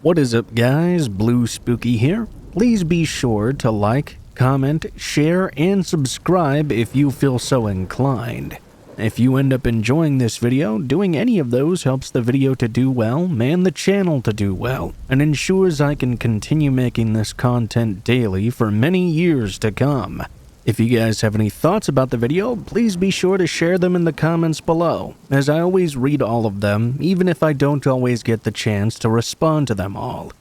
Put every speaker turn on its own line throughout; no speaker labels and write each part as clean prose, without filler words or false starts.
What is up guys, Blue Spooky here. Please be sure to like, comment, share, and subscribe if you feel so inclined. If you end up enjoying this video, doing any of those helps the video to do well and the channel to do well, and ensures I can continue making this content daily for many years to come. If you guys have any thoughts about the video, please be sure to share them in the comments below, as I always read all of them, even if I don't always get the chance to respond to them all.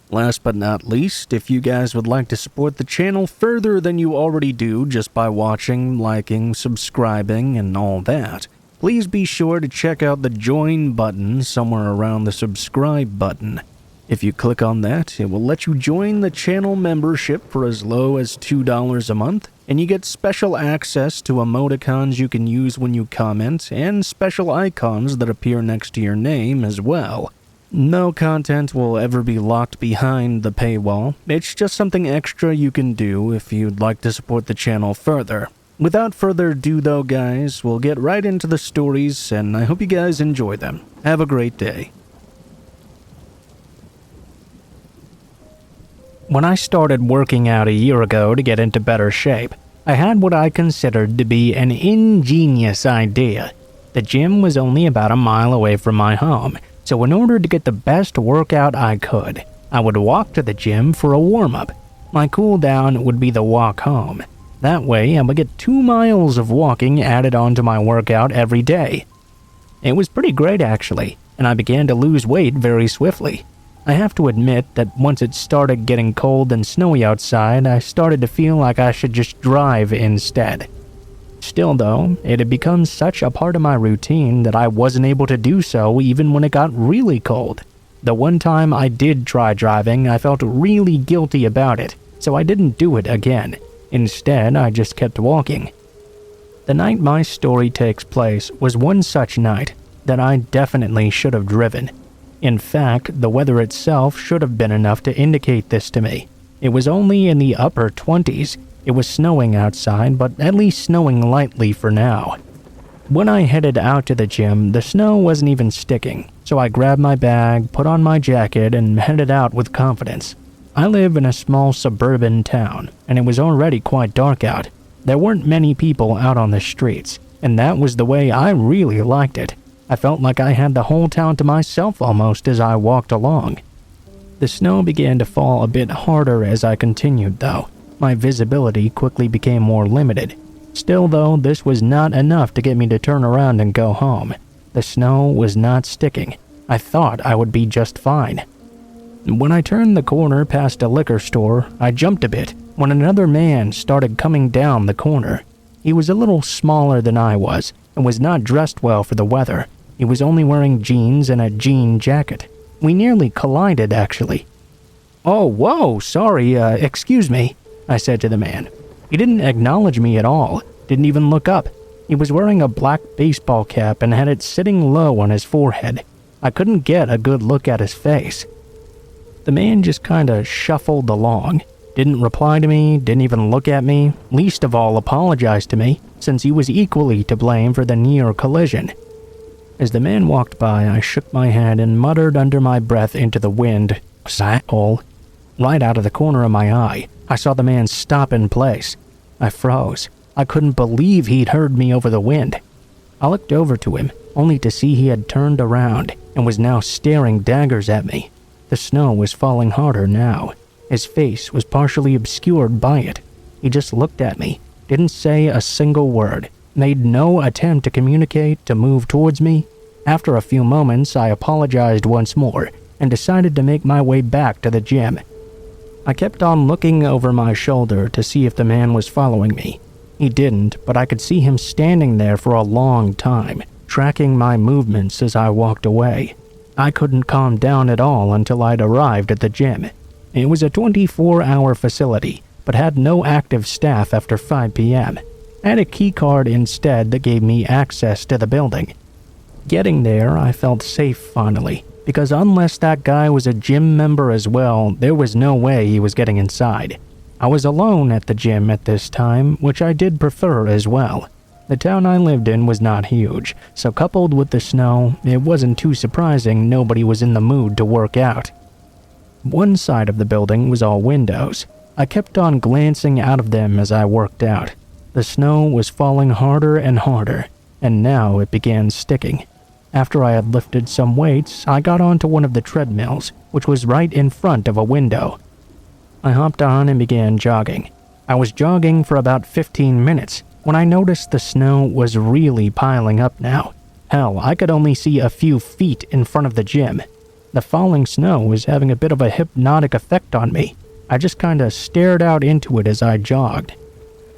Last but not least, if you guys would like to support the channel further than you already do just by watching, liking, subscribing, and all that, please be sure to check out the join button somewhere around the subscribe button. If you click on that, it will let you join the channel membership for as low as $2 a month, and you get special access to emoticons you can use when you comment, and special icons that appear next to your name as well. No content will ever be locked behind the paywall. It's just something extra you can do if you'd like to support the channel further. Without further ado though guys, we'll get right into the stories, and I hope you guys enjoy them. Have a great day. When I started working out a year ago to get into better shape, I had what I considered to be an ingenious idea. The gym was only about a mile away from my home, so in order to get the best workout I could, I would walk to the gym for a warm-up. My cool down would be the walk home. That way, I would get 2 miles of walking added onto my workout every day. It was pretty great actually, and I began to lose weight very swiftly. I have to admit that once it started getting cold and snowy outside, I started to feel like I should just drive instead. Still though, it had become such a part of my routine that I wasn't able to do so even when it got really cold. The one time I did try driving, I felt really guilty about it, so I didn't do it again. Instead, I just kept walking. The night my story takes place was one such night that I definitely should have driven. In fact, the weather itself should have been enough to indicate this to me. It was only in the upper 20s. It was snowing outside, but at least snowing lightly for now. When I headed out to the gym, the snow wasn't even sticking, so I grabbed my bag, put on my jacket, and headed out with confidence. I live in a small suburban town, and it was already quite dark out. There weren't many people out on the streets, and that was the way I really liked it. I felt like I had the whole town to myself almost as I walked along. The snow began to fall a bit harder as I continued though. My visibility quickly became more limited. Still though, this was not enough to get me to turn around and go home. The snow was not sticking. I thought I would be just fine. When I turned the corner past a liquor store, I jumped a bit when another man started coming down the corner. He was a little smaller than I was and was not dressed well for the weather. He was only wearing jeans and a jean jacket. We nearly collided, actually. "Oh, whoa, sorry, excuse me," I said to the man. He didn't acknowledge me at all, didn't even look up. He was wearing a black baseball cap and had it sitting low on his forehead. I couldn't get a good look at his face. The man just kinda shuffled along. Didn't reply to me, didn't even look at me, least of all apologize to me, since he was equally to blame for the near collision. As the man walked by, I shook my head and muttered under my breath into the wind, "Asshole." Right out of the corner of my eye, I saw the man stop in place. I froze. I couldn't believe he'd heard me over the wind. I looked over to him, only to see he had turned around and was now staring daggers at me. The snow was falling harder now. His face was partially obscured by it. He just looked at me, didn't say a single word, made no attempt to communicate, to move towards me. After a few moments, I apologized once more and decided to make my way back to the gym. I kept on looking over my shoulder to see if the man was following me. He didn't, but I could see him standing there for a long time, tracking my movements as I walked away. I couldn't calm down at all until I'd arrived at the gym. It was a 24-hour facility, but had no active staff after 5 p.m. I had a key card instead that gave me access to the building. Getting there, I felt safe finally, because unless that guy was a gym member as well, there was no way he was getting inside. I was alone at the gym at this time, which I did prefer as well. The town I lived in was not huge, so coupled with the snow, it wasn't too surprising nobody was in the mood to work out. One side of the building was all windows. I kept on glancing out of them as I worked out. The snow was falling harder and harder, and now it began sticking. After I had lifted some weights, I got onto one of the treadmills, which was right in front of a window. I hopped on and began jogging. I was jogging for about 15 minutes when I noticed the snow was really piling up now. Hell, I could only see a few feet in front of the gym. The falling snow was having a bit of a hypnotic effect on me. I just kinda stared out into it as I jogged.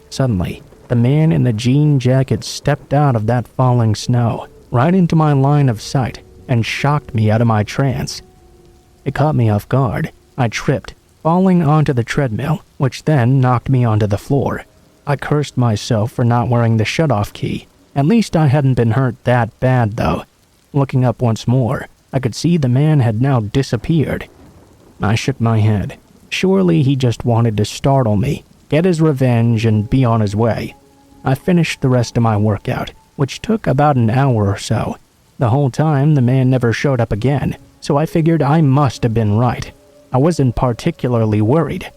Suddenly, the man in the jean jacket stepped out of that falling snow, right into my line of sight, and shocked me out of my trance. It caught me off guard. I tripped, falling onto the treadmill, which then knocked me onto the floor. I cursed myself for not wearing the shutoff key. At least I hadn't been hurt that bad, though. Looking up once more, I could see the man had now disappeared. I shook my head. Surely he just wanted to startle me, get his revenge, and be on his way. I finished the rest of my workout, which took about an hour or so. The whole time, the man never showed up again, so I figured I must have been right. I wasn't particularly worried.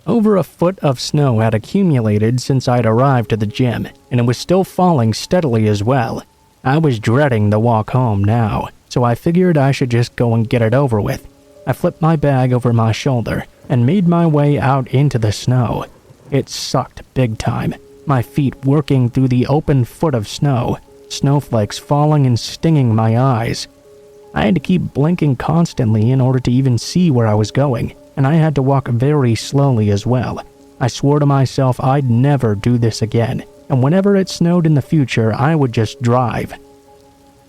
Over a foot of snow had accumulated since I'd arrived at the gym, and it was still falling steadily as well. I was dreading the walk home now, so I figured I should just go and get it over with. I flipped my bag over my shoulder and made my way out into the snow. It sucked big time, my feet working through the open foot of snow, snowflakes falling and stinging my eyes. I had to keep blinking constantly in order to even see where I was going, and I had to walk very slowly as well. I swore to myself I'd never do this again, and whenever it snowed in the future, I would just drive.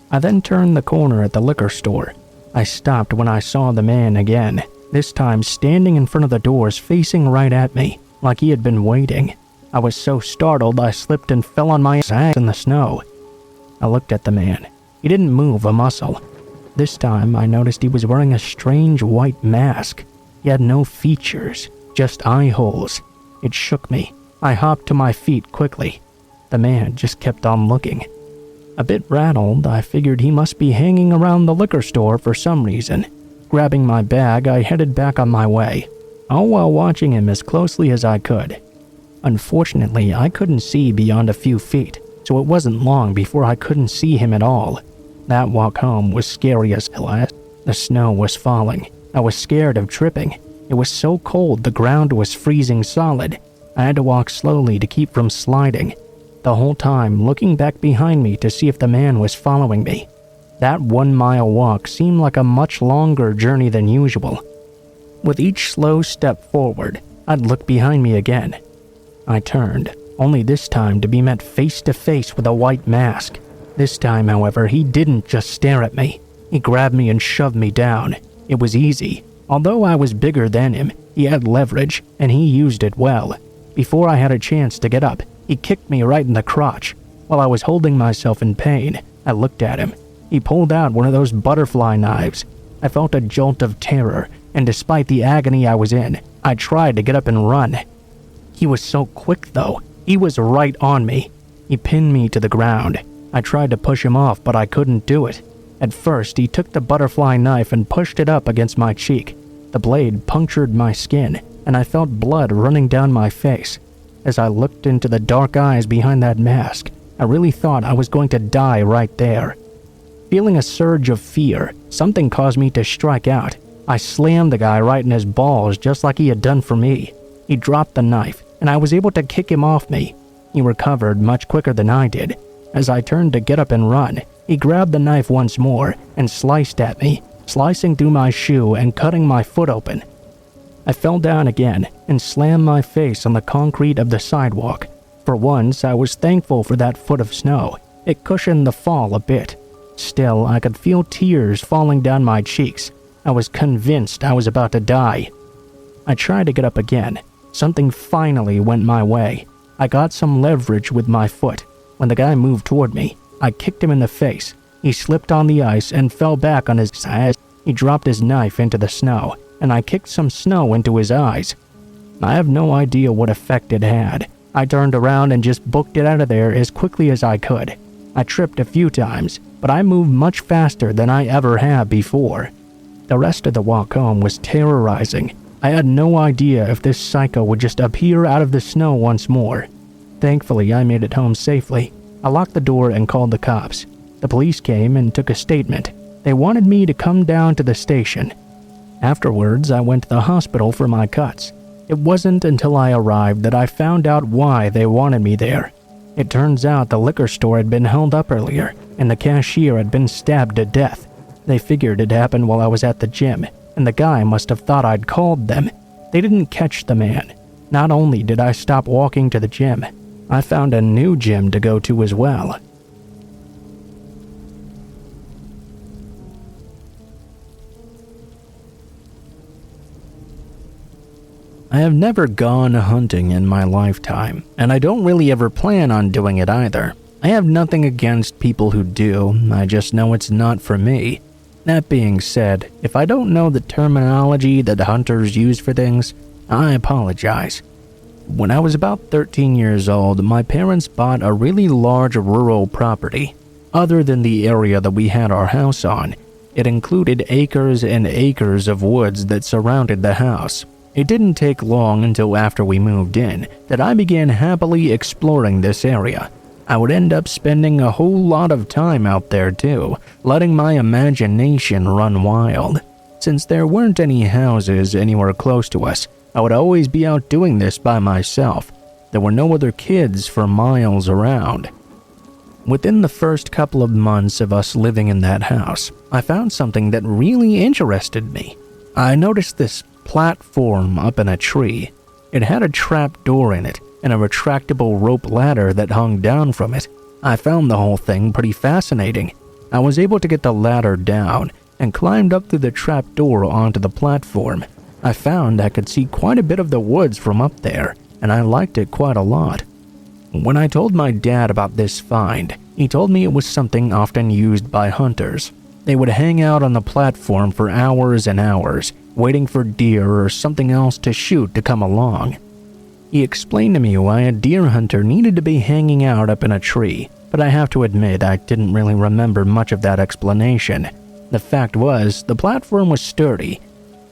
I then turned the corner at the liquor store. I stopped when I saw the man again, this time standing in front of the doors facing right at me, like he had been waiting. I was so startled I slipped and fell on my ass in the snow. I looked at the man. He didn't move a muscle. This time I noticed he was wearing a strange white mask. He had no features, just eye holes. It shook me. I hopped to my feet quickly. The man just kept on looking. A bit rattled, I figured he must be hanging around the liquor store for some reason. Grabbing my bag, I headed back on my way, all while watching him as closely as I could. Unfortunately, I couldn't see beyond a few feet, so it wasn't long before I couldn't see him at all. That walk home was scary as hell. The snow was falling. I was scared of tripping. It was so cold the ground was freezing solid. I had to walk slowly to keep from sliding. The whole time looking back behind me to see if the man was following me. That 1 mile walk seemed like a much longer journey than usual. With each slow step forward, I'd look behind me again. I turned, only this time to be met face to face with a white mask. This time, however, he didn't just stare at me. He grabbed me and shoved me down. It was easy. Although I was bigger than him, he had leverage, and he used it well. Before I had a chance to get up, he kicked me right in the crotch. While I was holding myself in pain, I looked at him. He pulled out one of those butterfly knives. I felt a jolt of terror, and despite the agony I was in, I tried to get up and run. He was so quick, though. He was right on me. He pinned me to the ground. I tried to push him off, but I couldn't do it. At first, he took the butterfly knife and pushed it up against my cheek. The blade punctured my skin, and I felt blood running down my face. As I looked into the dark eyes behind that mask, I really thought I was going to die right there. Feeling a surge of fear, something caused me to strike out. I slammed the guy right in his balls just like he had done for me. He dropped the knife, and I was able to kick him off me. He recovered much quicker than I did. As I turned to get up and run, he grabbed the knife once more and sliced at me, slicing through my shoe and cutting my foot open. I fell down again and slammed my face on the concrete of the sidewalk. For once, I was thankful for that foot of snow. It cushioned the fall a bit. Still, I could feel tears falling down my cheeks. I was convinced I was about to die. I tried to get up again. Something finally went my way. I got some leverage with my foot. When the guy moved toward me, I kicked him in the face. He slipped on the ice and fell back on his ass. He dropped his knife into the snow, and I kicked some snow into his eyes. I have no idea what effect it had. I turned around and just booked it out of there as quickly as I could. I tripped a few times, but I moved much faster than I ever have before. The rest of the walk home was terrorizing. I had no idea if this psycho would just appear out of the snow once more. Thankfully, I made it home safely. I locked the door and called the cops. The police came and took a statement. They wanted me to come down to the station. Afterwards, I went to the hospital for my cuts. It wasn't until I arrived that I found out why they wanted me there. It turns out the liquor store had been held up earlier, and the cashier had been stabbed to death. They figured it happened while I was at the gym, and the guy must have thought I'd called them. They didn't catch the man. Not only did I stop walking to the gym, I found a new gym to go to as well. I have never gone hunting in my lifetime, and I don't really ever plan on doing it either. I have nothing against people who do, I just know it's not for me. That being said, if I don't know the terminology that hunters use for things, I apologize. When I was about 13 years old, my parents bought a really large rural property. Other than the area that we had our house on, it included acres and acres of woods that surrounded the house. It didn't take long until after we moved in that I began happily exploring this area. I would end up spending a whole lot of time out there too, letting my imagination run wild. Since there weren't any houses anywhere close to us, I would always be out doing this by myself. There were no other kids for miles around. Within the first couple of months of us living in that house, I found something that really interested me. I noticed this platform up in a tree. It had a trap door in it and a retractable rope ladder that hung down from it. I found the whole thing pretty fascinating. I was able to get the ladder down and climbed up through the trap door onto the platform. I found I could see quite a bit of the woods from up there, and I liked it quite a lot. When I told my dad about this find, he told me it was something often used by hunters. They would hang out on the platform for hours and hours, waiting for deer or something else to shoot to come along. He explained to me why a deer hunter needed to be hanging out up in a tree, but I have to admit I didn't really remember much of that explanation. The fact was, the platform was sturdy,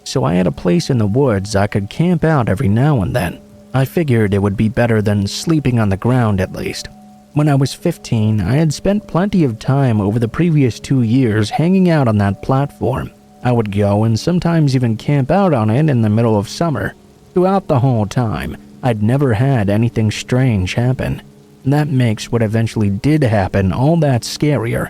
so I had a place in the woods I could camp out every now and then. I figured it would be better than sleeping on the ground at least. When I was 15, I had spent plenty of time over the previous 2 years hanging out on that platform. I would go and sometimes even camp out on it in the middle of summer. Throughout the whole time, I'd never had anything strange happen. That makes what eventually did happen all that scarier.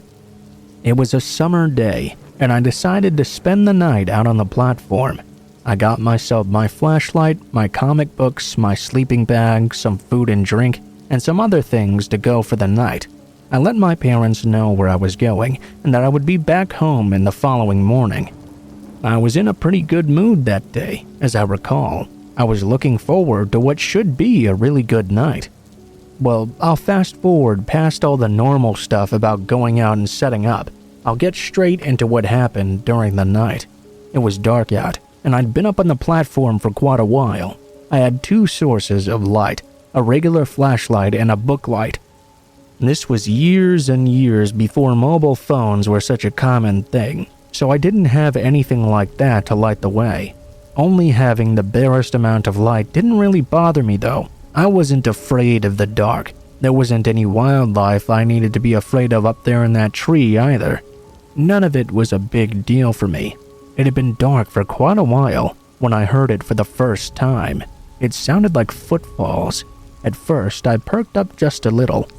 It was a summer day, and I decided to spend the night out on the platform. I got myself my flashlight, my comic books, my sleeping bag, some food and drink, and some other things to go for the night. I let my parents know where I was going and that I would be back home in the following morning. I was in a pretty good mood that day, as I recall. I was looking forward to what should be a really good night. Well, I'll fast forward past all the normal stuff about going out and setting up. I'll get straight into what happened during the night. It was dark out, and I'd been up on the platform for quite a while. I had 2 sources of light, a regular flashlight and a book light. This was years and years before mobile phones were such a common thing, so I didn't have anything like that to light the way. Only having the barest amount of light didn't really bother me though. I wasn't afraid of the dark. There wasn't any wildlife I needed to be afraid of up there in that tree either. None of it was a big deal for me. It had been dark for quite a while when I heard it for the first time. It sounded like footfalls. At first, I perked up just a little.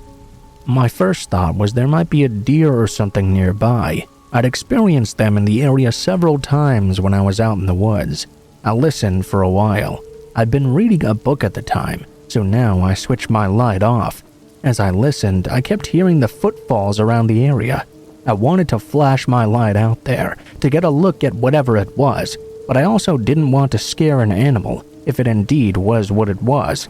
My first thought was there might be a deer or something nearby. I'd experienced them in the area several times when I was out in the woods. I listened for a while. I'd been reading a book at the time, so now I switched my light off. As I listened, I kept hearing the footfalls around the area. I wanted to flash my light out there to get a look at whatever it was, but I also didn't want to scare an animal if it indeed was what it was.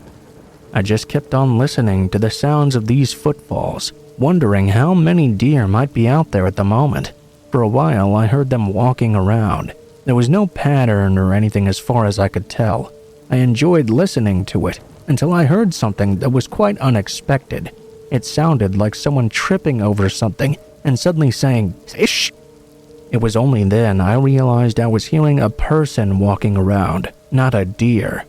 I just kept on listening to the sounds of these footfalls, wondering how many deer might be out there at the moment. For a while, I heard them walking around. There was no pattern or anything as far as I could tell. I enjoyed listening to it until I heard something that was quite unexpected. It sounded like someone tripping over something and suddenly saying, "Shh!" It was only then I realized I was hearing a person walking around, not a deer.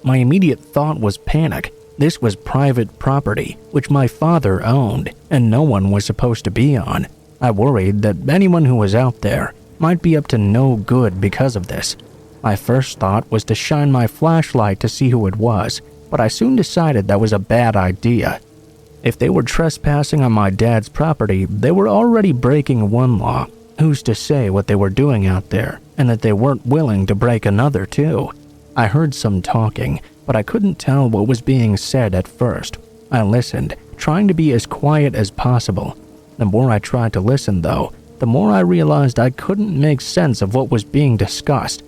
My immediate thought was panic. This was private property, which my father owned, and no one was supposed to be on. I worried that anyone who was out there might be up to no good because of this. My first thought was to shine my flashlight to see who it was, but I soon decided that was a bad idea. If they were trespassing on my dad's property, they were already breaking one law. Who's to say what they were doing out there, and that they weren't willing to break another too? I heard some talking, but I couldn't tell what was being said at first. I listened, trying to be as quiet as possible. The more I tried to listen, though, the more I realized I couldn't make sense of what was being discussed.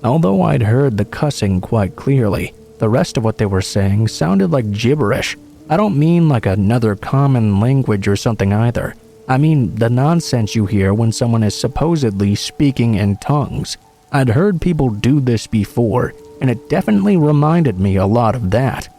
Although I'd heard the cussing quite clearly, the rest of what they were saying sounded like gibberish. I don't mean like another common language or something either. I mean the nonsense you hear when someone is supposedly speaking in tongues. I'd heard people do this before, and it definitely reminded me a lot of that.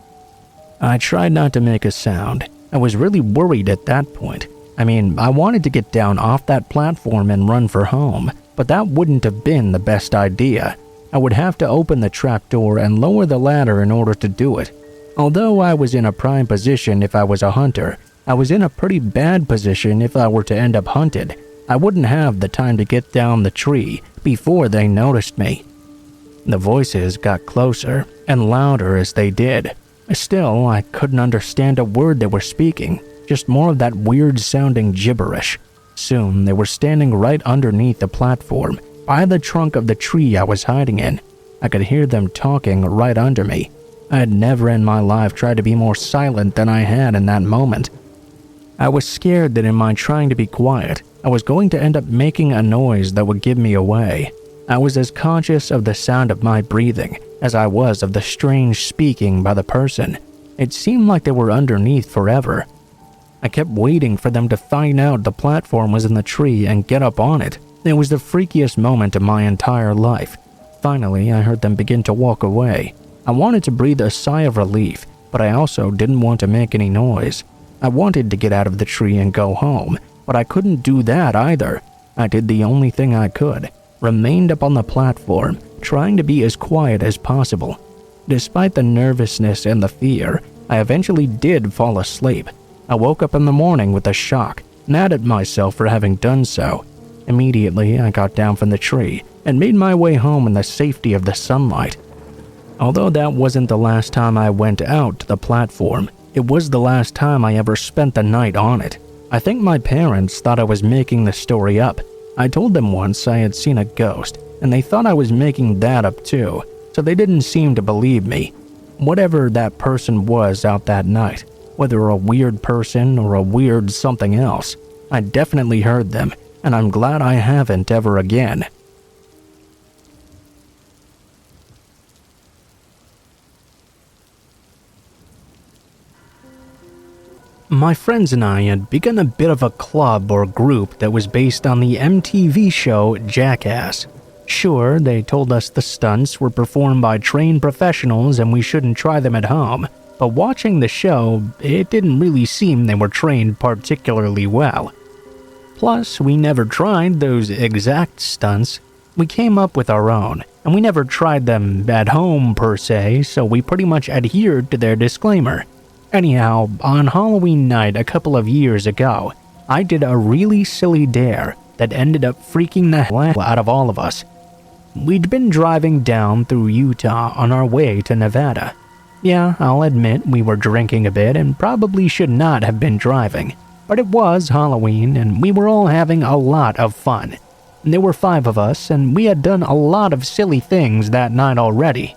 I tried not to make a sound. I was really worried at that point. I wanted to get down off that platform and run for home, but that wouldn't have been the best idea. I would have to open the trapdoor and lower the ladder in order to do it. Although I was in a prime position if I was a hunter, I was in a pretty bad position if I were to end up hunted. I wouldn't have the time to get down the tree before they noticed me. The voices got closer and louder as they did. Still, I couldn't understand a word they were speaking, just more of that weird-sounding gibberish. Soon, they were standing right underneath the platform, by the trunk of the tree I was hiding in. I could hear them talking right under me. I had never in my life tried to be more silent than I had in that moment. I was scared that in my trying to be quiet, I was going to end up making a noise that would give me away. I was as conscious of the sound of my breathing as I was of the strange speaking by the person. It seemed like they were underneath forever. I kept waiting for them to find out the platform was in the tree and get up on it. It was the freakiest moment of my entire life. Finally, I heard them begin to walk away. I wanted to breathe a sigh of relief, but I also didn't want to make any noise. I wanted to get out of the tree and go home, but I couldn't do that either. I did the only thing I could, remained up on the platform, trying to be as quiet as possible. Despite the nervousness and the fear, I eventually did fall asleep. I woke up in the morning with a shock, mad at myself for having done so. Immediately, I got down from the tree and made my way home in the safety of the sunlight. Although that wasn't the last time I went out to the platform, it was the last time I ever spent the night on it. I think my parents thought I was making the story up. I told them once I had seen a ghost, and they thought I was making that up too, so they didn't seem to believe me. Whatever that person was out that night, whether a weird person or a weird something else, I definitely heard them, and I'm glad I haven't ever again. My friends and I had begun a bit of a club or group that was based on the MTV show Jackass. Sure, they told us the stunts were performed by trained professionals and we shouldn't try them at home, but watching the show, it didn't really seem they were trained particularly well. Plus, we never tried those exact stunts. We came up with our own, and we never tried them at home per se, so we pretty much adhered to their disclaimer. Anyhow, on Halloween night a couple of years ago, I did a really silly dare that ended up freaking the hell out of all of us. We'd been driving down through Utah on our way to Nevada. Yeah, I'll admit we were drinking a bit and probably should not have been driving, but it was Halloween and we were all having a lot of fun. There were 5 of us and we had done a lot of silly things that night already.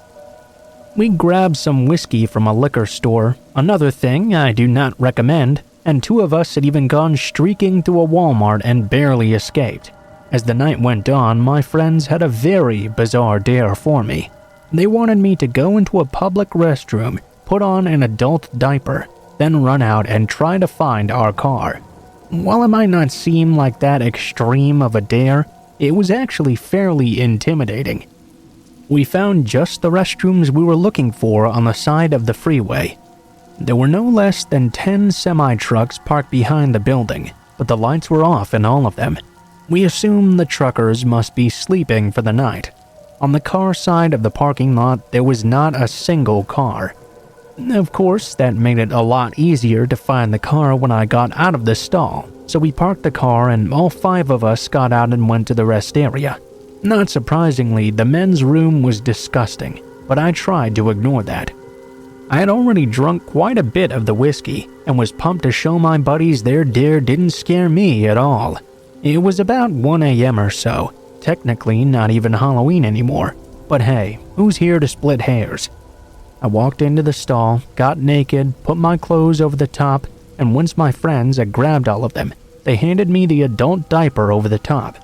We grabbed some whiskey from a liquor store, another thing I do not recommend, and 2 of us had even gone streaking through a Walmart and barely escaped. As the night went on, my friends had a very bizarre dare for me. They wanted me to go into a public restroom, put on an adult diaper, then run out and try to find our car. While it might not seem like that extreme of a dare, it was actually fairly intimidating. We found just the restrooms we were looking for on the side of the freeway. There were no less than 10 semi-trucks parked behind the building, but the lights were off in all of them. We assumed the truckers must be sleeping for the night. On the car side of the parking lot, there was not a single car. Of course, that made it a lot easier to find the car when I got out of the stall, so we parked the car and all 5 of us got out and went to the rest area. Not surprisingly, the men's room was disgusting, but I tried to ignore that. I had already drunk quite a bit of the whiskey and was pumped to show my buddies their dare didn't scare me at all. It was about 1 a.m. or so, technically not even Halloween anymore, but hey, who's here to split hairs? I walked into the stall, got naked, put my clothes over the top, and once my friends had grabbed all of them, they handed me the adult diaper over the top.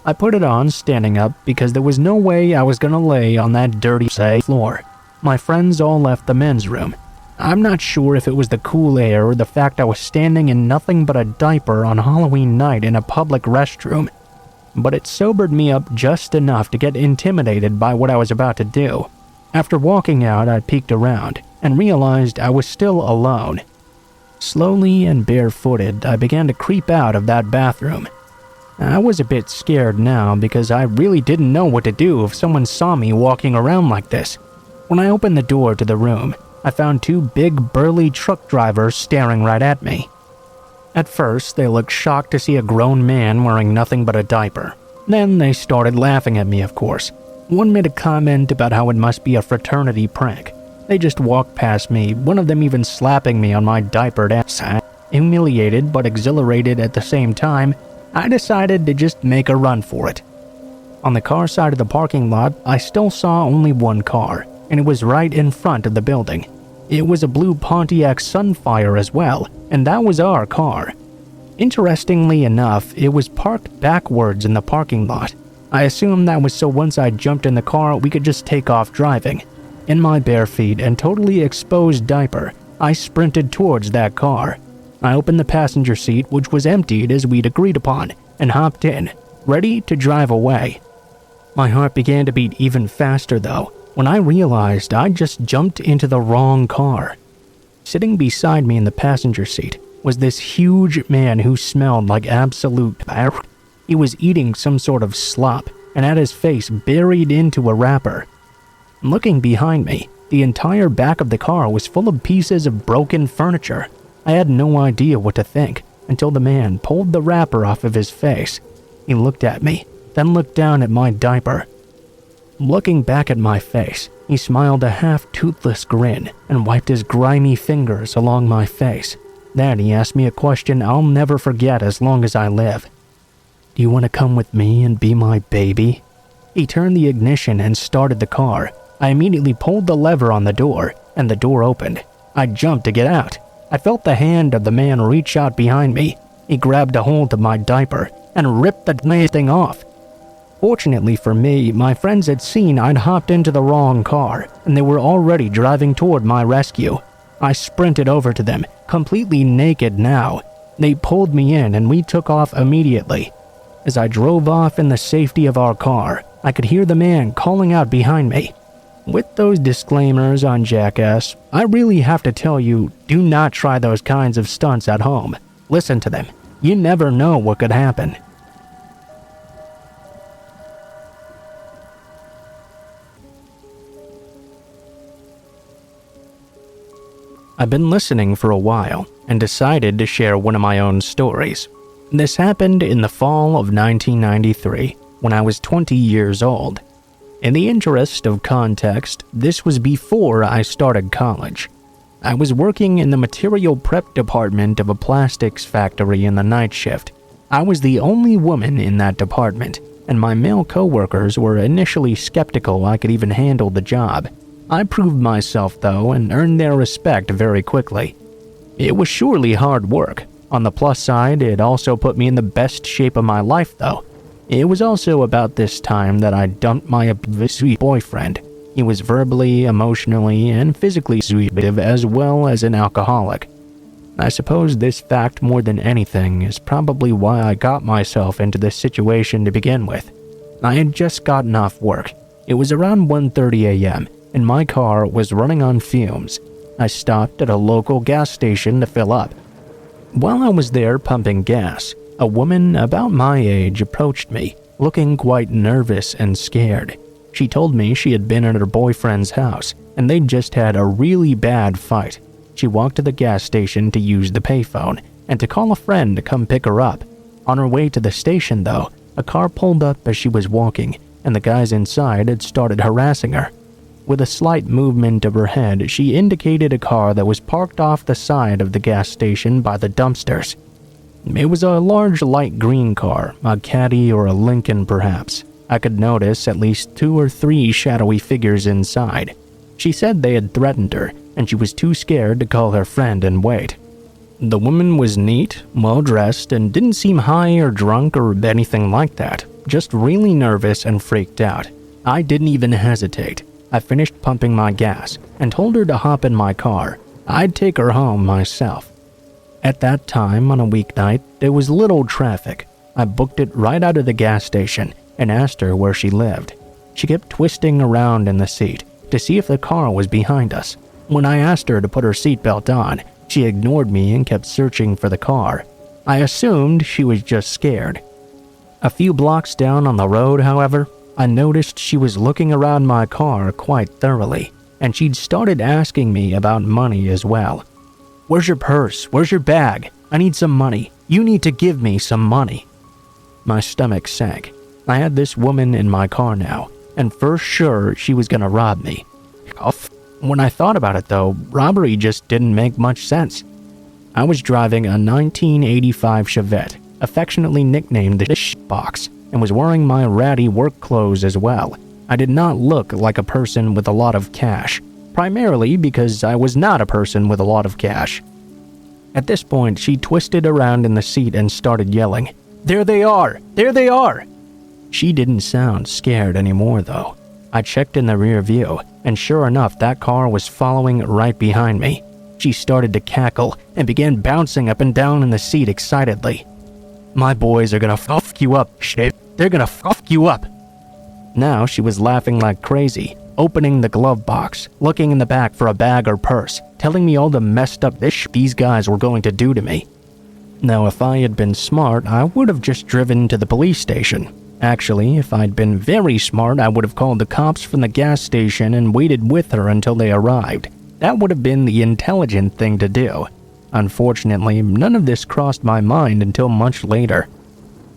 I put it on standing up because there was no way I was gonna lay on that dirty floor. My friends all left the men's room. I'm not sure if it was the cool air or the fact I was standing in nothing but a diaper on Halloween night in a public restroom, but it sobered me up just enough to get intimidated by what I was about to do. After walking out, I peeked around and realized I was still alone. Slowly and barefooted, I began to creep out of that bathroom. I was a bit scared now because I really didn't know what to do if someone saw me walking around like this. When I opened the door to the room, I found 2 big burly truck drivers staring right at me. At first, they looked shocked to see a grown man wearing nothing but a diaper. Then they started laughing at me, of course. One made a comment about how it must be a fraternity prank. They just walked past me, one of them even slapping me on my diapered ass. Humiliated but exhilarated at the same time, I decided to just make a run for it. On the car side of the parking lot, I still saw only one car, and it was right in front of the building. It was a blue Pontiac Sunfire as well, and that was our car. Interestingly enough, it was parked backwards in the parking lot. I assumed that was so once I jumped in the car, we could just take off driving. In my bare feet and totally exposed diaper, I sprinted towards that car. I opened the passenger seat, which was emptied as we'd agreed upon, and hopped in, ready to drive away. My heart began to beat even faster though, when I realized I'd just jumped into the wrong car. Sitting beside me in the passenger seat was this huge man who smelled like absolute fire. He was eating some sort of slop and had his face buried into a wrapper. Looking behind me, the entire back of the car was full of pieces of broken furniture. I had no idea what to think until the man pulled the wrapper off of his face. He looked at me, then looked down at my diaper. Looking back at my face, he smiled a half-toothless grin and wiped his grimy fingers along my face. Then he asked me a question I'll never forget as long as I live. "Do you want to come with me and be my baby?" He turned the ignition and started the car. I immediately pulled the lever on the door, and the door opened. I jumped to get out. I felt the hand of the man reach out behind me. He grabbed a hold of my diaper and ripped the thing off. Fortunately for me, my friends had seen I'd hopped into the wrong car, and they were already driving toward my rescue. I sprinted over to them, completely naked now. They pulled me in and we took off immediately. As I drove off in the safety of our car, I could hear the man calling out behind me. With those disclaimers on Jackass, I really have to tell you, do not try those kinds of stunts at home. Listen to them. You never know what could happen. I've been listening for a while and decided to share one of my own stories. This happened in the fall of 1993 when I was 20 years old. In the interest of context, this was before I started college. I was working in the material prep department of a plastics factory in the night shift. I was the only woman in that department, and my male coworkers were initially skeptical I could even handle the job. I proved myself though and earned their respect very quickly. It was surely hard work. On the plus side, it also put me in the best shape of my life though. It was also about this time that I dumped my sweet boyfriend. He was verbally, emotionally, and physically abusive as well as an alcoholic. I suppose this fact more than anything is probably why I got myself into this situation to begin with. I had just gotten off work. It was around 1:30 a.m. and my car was running on fumes. I stopped at a local gas station to fill up. While I was there pumping gas, A woman about my age approached me, looking quite nervous and scared. She told me she had been at her boyfriend's house and they'd just had a really bad fight. She walked to the gas station to use the payphone and to call a friend to come pick her up. On her way to the station, though, a car pulled up as she was walking, and the guys inside had started harassing her. With a slight movement of her head, she indicated a car that was parked off the side of the gas station by the dumpsters. It was a large light green car, a Caddy or a Lincoln perhaps. I could notice at least 2 or 3 shadowy figures inside. She said they had threatened her, and she was too scared to call her friend and wait. The woman was neat, well-dressed, and didn't seem high or drunk or anything like that, just really nervous and freaked out. I didn't even hesitate. I finished pumping my gas and told her to hop in my car. I'd take her home myself. At that time, on a weeknight, there was little traffic. I booked it right out of the gas station and asked her where she lived. She kept twisting around in the seat to see if the car was behind us. When I asked her to put her seatbelt on, she ignored me and kept searching for the car. I assumed she was just scared. A few blocks down on the road, however, I noticed she was looking around my car quite thoroughly, and she'd started asking me about money as well. "Where's your purse? Where's your bag? I need some money. You need to give me some money." My stomach sank. I had this woman in my car now, and for sure she was gonna rob me. When I thought about it though, robbery just didn't make much sense. I was driving a 1985 Chevette, affectionately nicknamed the Box, and was wearing my ratty work clothes as well. I did not look like a person with a lot of cash, primarily because I was not a person with a lot of cash. At this point, she twisted around in the seat and started yelling, "There they are! There they are!" She didn't sound scared anymore though. I checked in the rear view, and sure enough, that car was following right behind me. She started to cackle and began bouncing up and down in the seat excitedly. "My boys are gonna fuck you up, shit. They're gonna fuck you up." Now she was laughing like crazy, opening the glove box, looking in the back for a bag or purse, telling me all the messed up these guys were going to do to me. Now, if I had been smart, I would have just driven to the police station. Actually, if I'd been very smart, I would have called the cops from the gas station and waited with her until they arrived. That would have been the intelligent thing to do. Unfortunately, none of this crossed my mind until much later.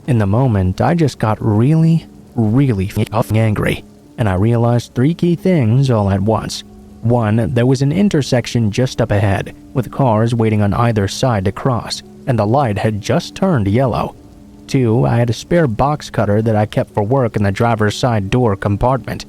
In the moment, I just got really angry, and I realized 3 key things all at once. 1, there was an intersection just up ahead, with cars waiting on either side to cross, and the light had just turned yellow. 2, I had a spare box cutter that I kept for work in the driver's side door compartment.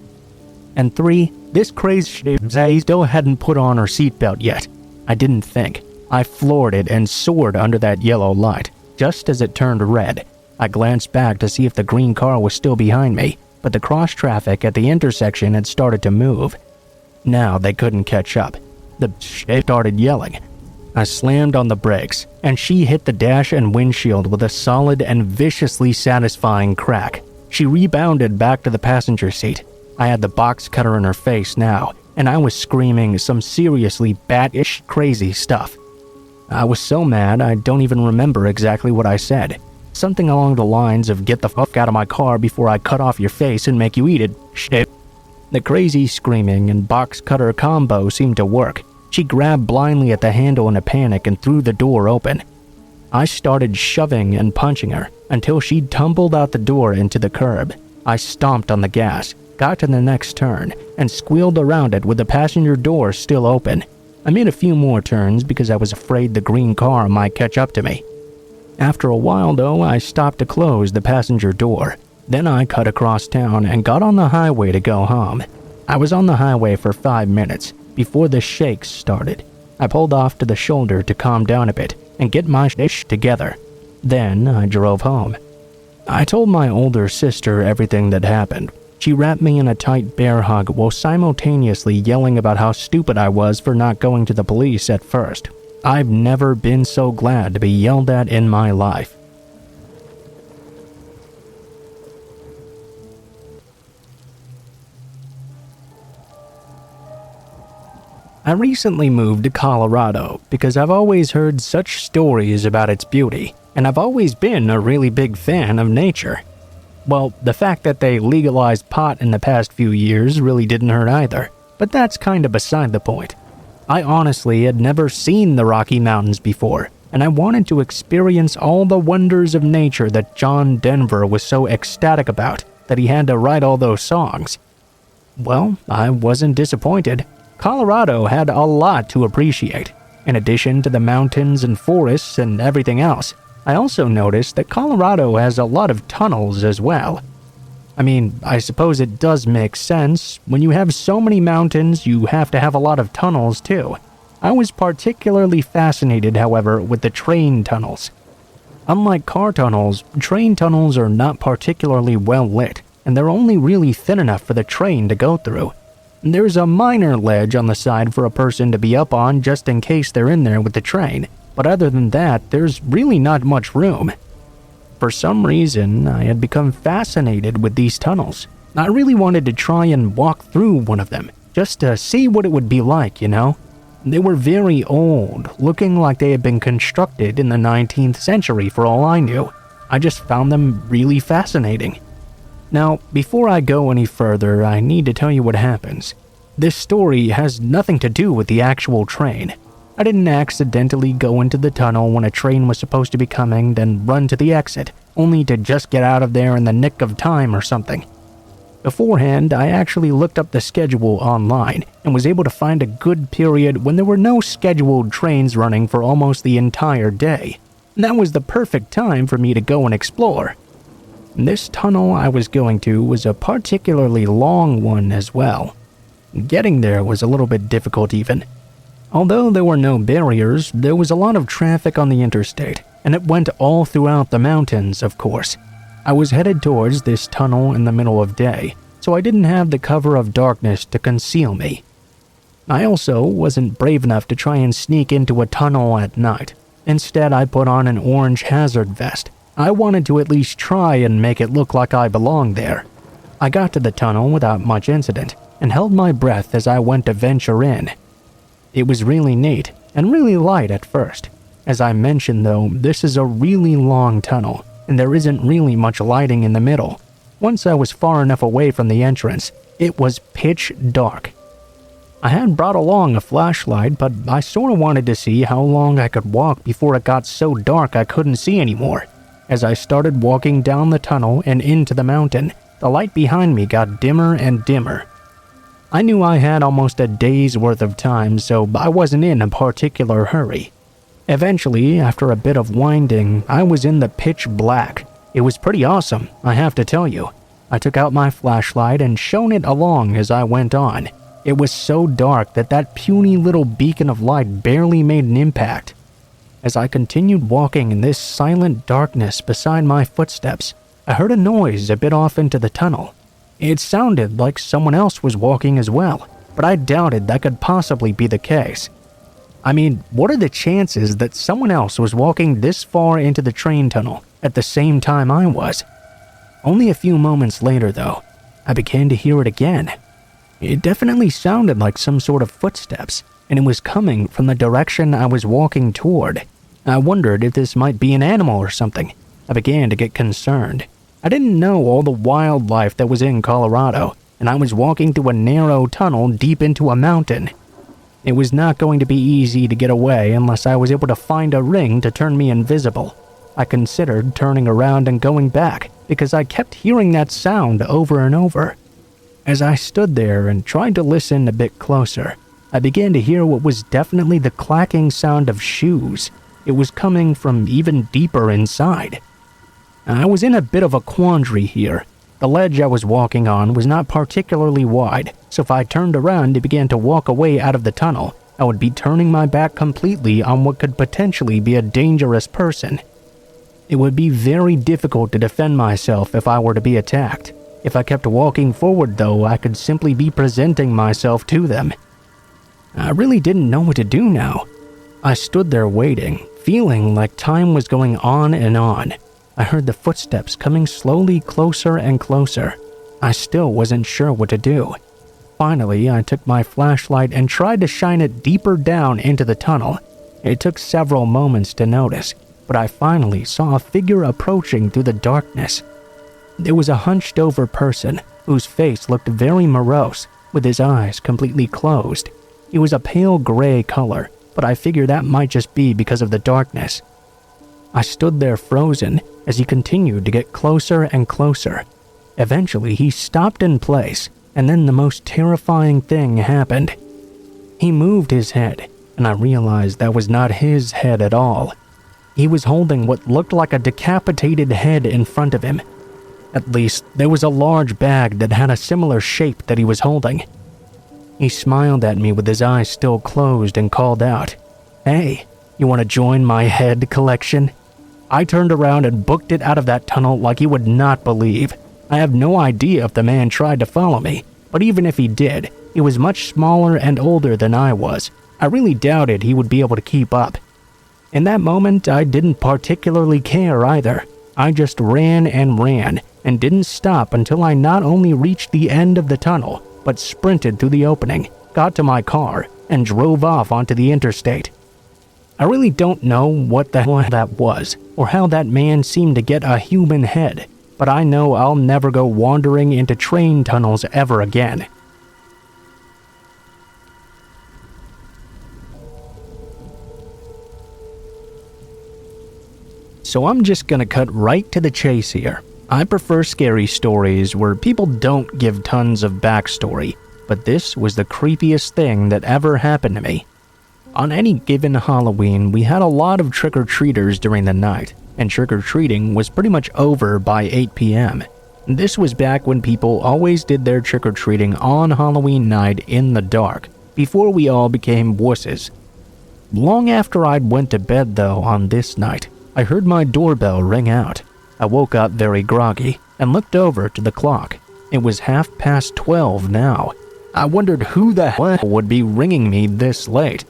And 3, this crazy still hadn't put on her seatbelt yet. I didn't think. I floored it and soared under that yellow light, just as it turned red. I glanced back to see if the green car was still behind me, but the cross traffic at the intersection had started to move. Now they couldn't catch up. The started yelling. I slammed on the brakes, and she hit the dash and windshield with a solid and viciously satisfying crack. She rebounded back to the passenger seat. I had the box cutter in her face now, and I was screaming some seriously bat-ish crazy stuff. I was so mad I don't even remember exactly what I said. Something along the lines of "get the fuck out of my car before I cut off your face and make you eat it, shit." The crazy screaming and box cutter combo seemed to work. She grabbed blindly at the handle in a panic and threw the door open. I started shoving and punching her until she tumbled out the door into the curb. I stomped on the gas, got to the next turn, and squealed around it with the passenger door still open. I made a few more turns because I was afraid the green car might catch up to me. After a while though, I stopped to close the passenger door. Then I cut across town and got on the highway to go home. I was on the highway for 5 minutes before the shakes started. I pulled off to the shoulder to calm down a bit and get my shit together. Then I drove home. I told my older sister everything that happened. She wrapped me in a tight bear hug while simultaneously yelling about how stupid I was for not going to the police at first. I've never been so glad to be yelled at in my life. I recently moved to Colorado because I've always heard such stories about its beauty. and I've always been a really big fan of nature. Well, the fact that they legalized pot in the past few years really didn't hurt either, but that's kind of beside the point. I honestly had never seen the Rocky Mountains before, and I wanted to experience all the wonders of nature that John Denver was so ecstatic about that he had to write all those songs. Well, I wasn't disappointed. Colorado had a lot to appreciate. In addition to the mountains and forests and everything else, I also noticed that Colorado has a lot of tunnels as well. I mean, I suppose it does make sense. When you have so many mountains, you have to have a lot of tunnels too. I was particularly fascinated, however, with the train tunnels. Unlike car tunnels, train tunnels are not particularly well lit, and they're only really thin enough for the train to go through. There's a minor ledge on the side for a person to be up on just in case they're in there with the train, but other than that, there's really not much room. For some reason, I had become fascinated with these tunnels. I really wanted to try and walk through one of them, just to see what it would be like, you know? They were very old, looking like they had been constructed in the 19th century for all I knew. I just found them really fascinating. Now, before I go any further, I need to tell you what happens. This story has nothing to do with the actual train. I didn't accidentally go into the tunnel when a train was supposed to be coming, then run to the exit, only to just get out of there in the nick of time or something. Beforehand, I actually looked up the schedule online and was able to find a good period when there were no scheduled trains running for almost the entire day. That was the perfect time for me to go and explore. This tunnel I was going to was a particularly long one as well. Getting there was a little bit difficult even. Although there were no barriers, there was a lot of traffic on the interstate, and it went all throughout the mountains, of course. I was headed towards this tunnel in the middle of day, so I didn't have the cover of darkness to conceal me. I also wasn't brave enough to try and sneak into a tunnel at night. Instead, I put on an orange hazard vest. I wanted to at least try and make it look like I belonged there. I got to the tunnel without much incident, and held my breath as I went to venture in. It was really neat, and really light at first. As I mentioned though, this is a really long tunnel, and there isn't really much lighting in the middle. Once I was far enough away from the entrance, it was pitch dark. I had brought along a flashlight, but I sorta wanted to see how long I could walk before it got so dark I couldn't see anymore. As I started walking down the tunnel and into the mountain, the light behind me got dimmer and dimmer. I knew I had almost a day's worth of time, so I wasn't in a particular hurry. Eventually, after a bit of winding, I was in the pitch black. It was pretty awesome, I have to tell you. I took out my flashlight and shone it along as I went on. It was so dark that puny little beacon of light barely made an impact. As I continued walking in this silent darkness beside my footsteps, I heard a noise a bit off into the tunnel. It sounded like someone else was walking as well, but I doubted that could possibly be the case. I mean, what are the chances that someone else was walking this far into the train tunnel at the same time I was? Only a few moments later, though, I began to hear it again. It definitely sounded like some sort of footsteps, and it was coming from the direction I was walking toward. I wondered if this might be an animal or something. I began to get concerned. I didn't know all the wildlife that was in Colorado, and I was walking through a narrow tunnel deep into a mountain. It was not going to be easy to get away unless I was able to find a ring to turn me invisible. I considered turning around and going back because I kept hearing that sound over and over. As I stood there and tried to listen a bit closer, I began to hear what was definitely the clacking sound of shoes. It was coming from even deeper inside. I was in a bit of a quandary here. The ledge I was walking on was not particularly wide, so if I turned around and began to walk away out of the tunnel, I would be turning my back completely on what could potentially be a dangerous person. It would be very difficult to defend myself if I were to be attacked. If I kept walking forward though, I could simply be presenting myself to them. I really didn't know what to do now. I stood there waiting, feeling like time was going on and on. I heard the footsteps coming slowly closer and closer. I still wasn't sure what to do. Finally, I took my flashlight and tried to shine it deeper down into the tunnel. It took several moments to notice, but I finally saw a figure approaching through the darkness. It was a hunched-over person whose face looked very morose, with his eyes completely closed. He was a pale gray color, but I figured that might just be because of the darkness. I stood there frozen as he continued to get closer and closer. Eventually, he stopped in place, and then the most terrifying thing happened. He moved his head, and I realized that was not his head at all. He was holding what looked like a decapitated head in front of him. At least, there was a large bag that had a similar shape that he was holding. He smiled at me with his eyes still closed and called out, "Hey, you want to join my head collection?" I turned around and booked it out of that tunnel like he would not believe. I have no idea if the man tried to follow me, but even if he did, he was much smaller and older than I was. I really doubted he would be able to keep up. In that moment, I didn't particularly care either. I just ran and didn't stop until I not only reached the end of the tunnel, but sprinted through the opening, got to my car, and drove off onto the interstate. I really don't know what the hell that was, or how that man seemed to get a human head, but I know I'll never go wandering into train tunnels ever again. So I'm just gonna cut right to the chase here. I prefer scary stories where people don't give tons of backstory, but this was the creepiest thing that ever happened to me. On any given Halloween, we had a lot of trick-or-treaters during the night, and trick-or-treating was pretty much over by 8 p.m. This was back when people always did their trick-or-treating on Halloween night in the dark, before we all became wusses. Long after I'd went to bed though on this night, I heard my doorbell ring out. I woke up very groggy and looked over to the clock. It was 12:30 now. I wondered who the hell would be ringing me this late.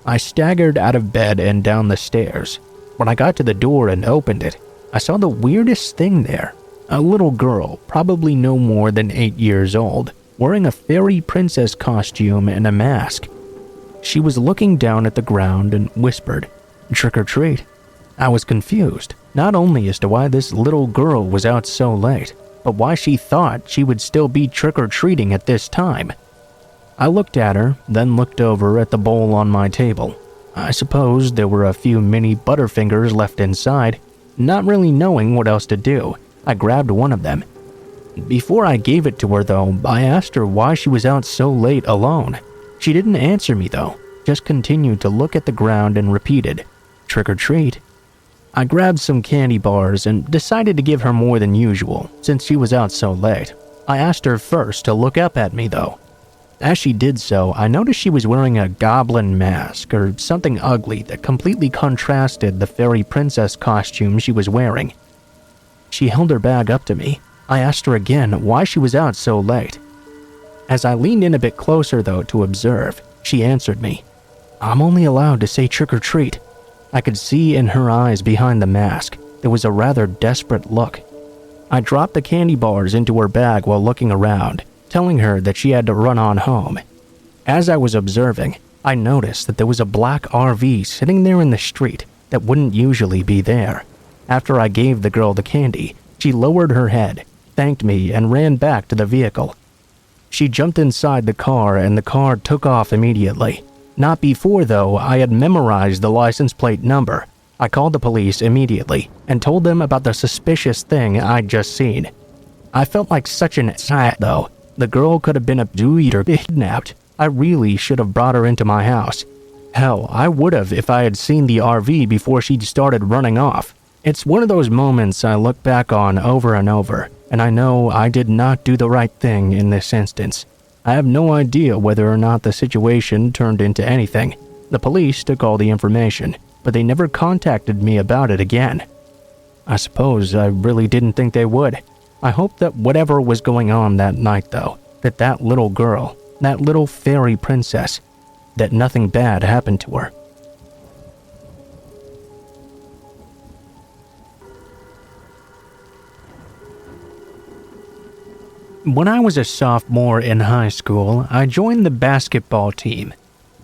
I staggered out of bed and down the stairs. When I got to the door and opened it, I saw the weirdest thing there. A little girl, probably no more than 8 years old, wearing a fairy princess costume and a mask. She was looking down at the ground and whispered, "Trick or treat." I was confused, not only as to why this little girl was out so late, but why she thought she would still be trick-or-treating at this time. I looked at her, then looked over at the bowl on my table. I suppose there were a few mini Butterfingers left inside. Not really knowing what else to do, I grabbed one of them. Before I gave it to her though, I asked her why she was out so late alone. She didn't answer me though, just continued to look at the ground and repeated, "Trick or treat." I grabbed some candy bars and decided to give her more than usual, since she was out so late. I asked her first to look up at me though. As she did so, I noticed she was wearing a goblin mask or something ugly that completely contrasted the fairy princess costume she was wearing. She held her bag up to me. I asked her again why she was out so late. As I leaned in a bit closer though to observe, she answered me, "I'm only allowed to say trick or treat." I could see in her eyes behind the mask there was a rather desperate look. I dropped the candy bars into her bag while looking around, telling her that she had to run on home. As I was observing, I noticed that there was a black RV sitting there in the street that wouldn't usually be there. After I gave the girl the candy, she lowered her head, thanked me, and ran back to the vehicle. She jumped inside the car and the car took off immediately. Not before, though, I had memorized the license plate number. I called the police immediately and told them about the suspicious thing I'd just seen. I felt like such an idiot, though. The girl could have been abducted or kidnapped. I really should have brought her into my house. Hell, I would have if I had seen the RV before she'd started running off. It's one of those moments I look back on over and over, and I know I did not do the right thing in this instance. I have no idea whether or not the situation turned into anything. The police took all the information, but they never contacted me about it again. I suppose I really didn't think they would. I hope that whatever was going on that night though, that little girl, that little fairy princess, that nothing bad happened to her. When I was a sophomore in high school, I joined the basketball team.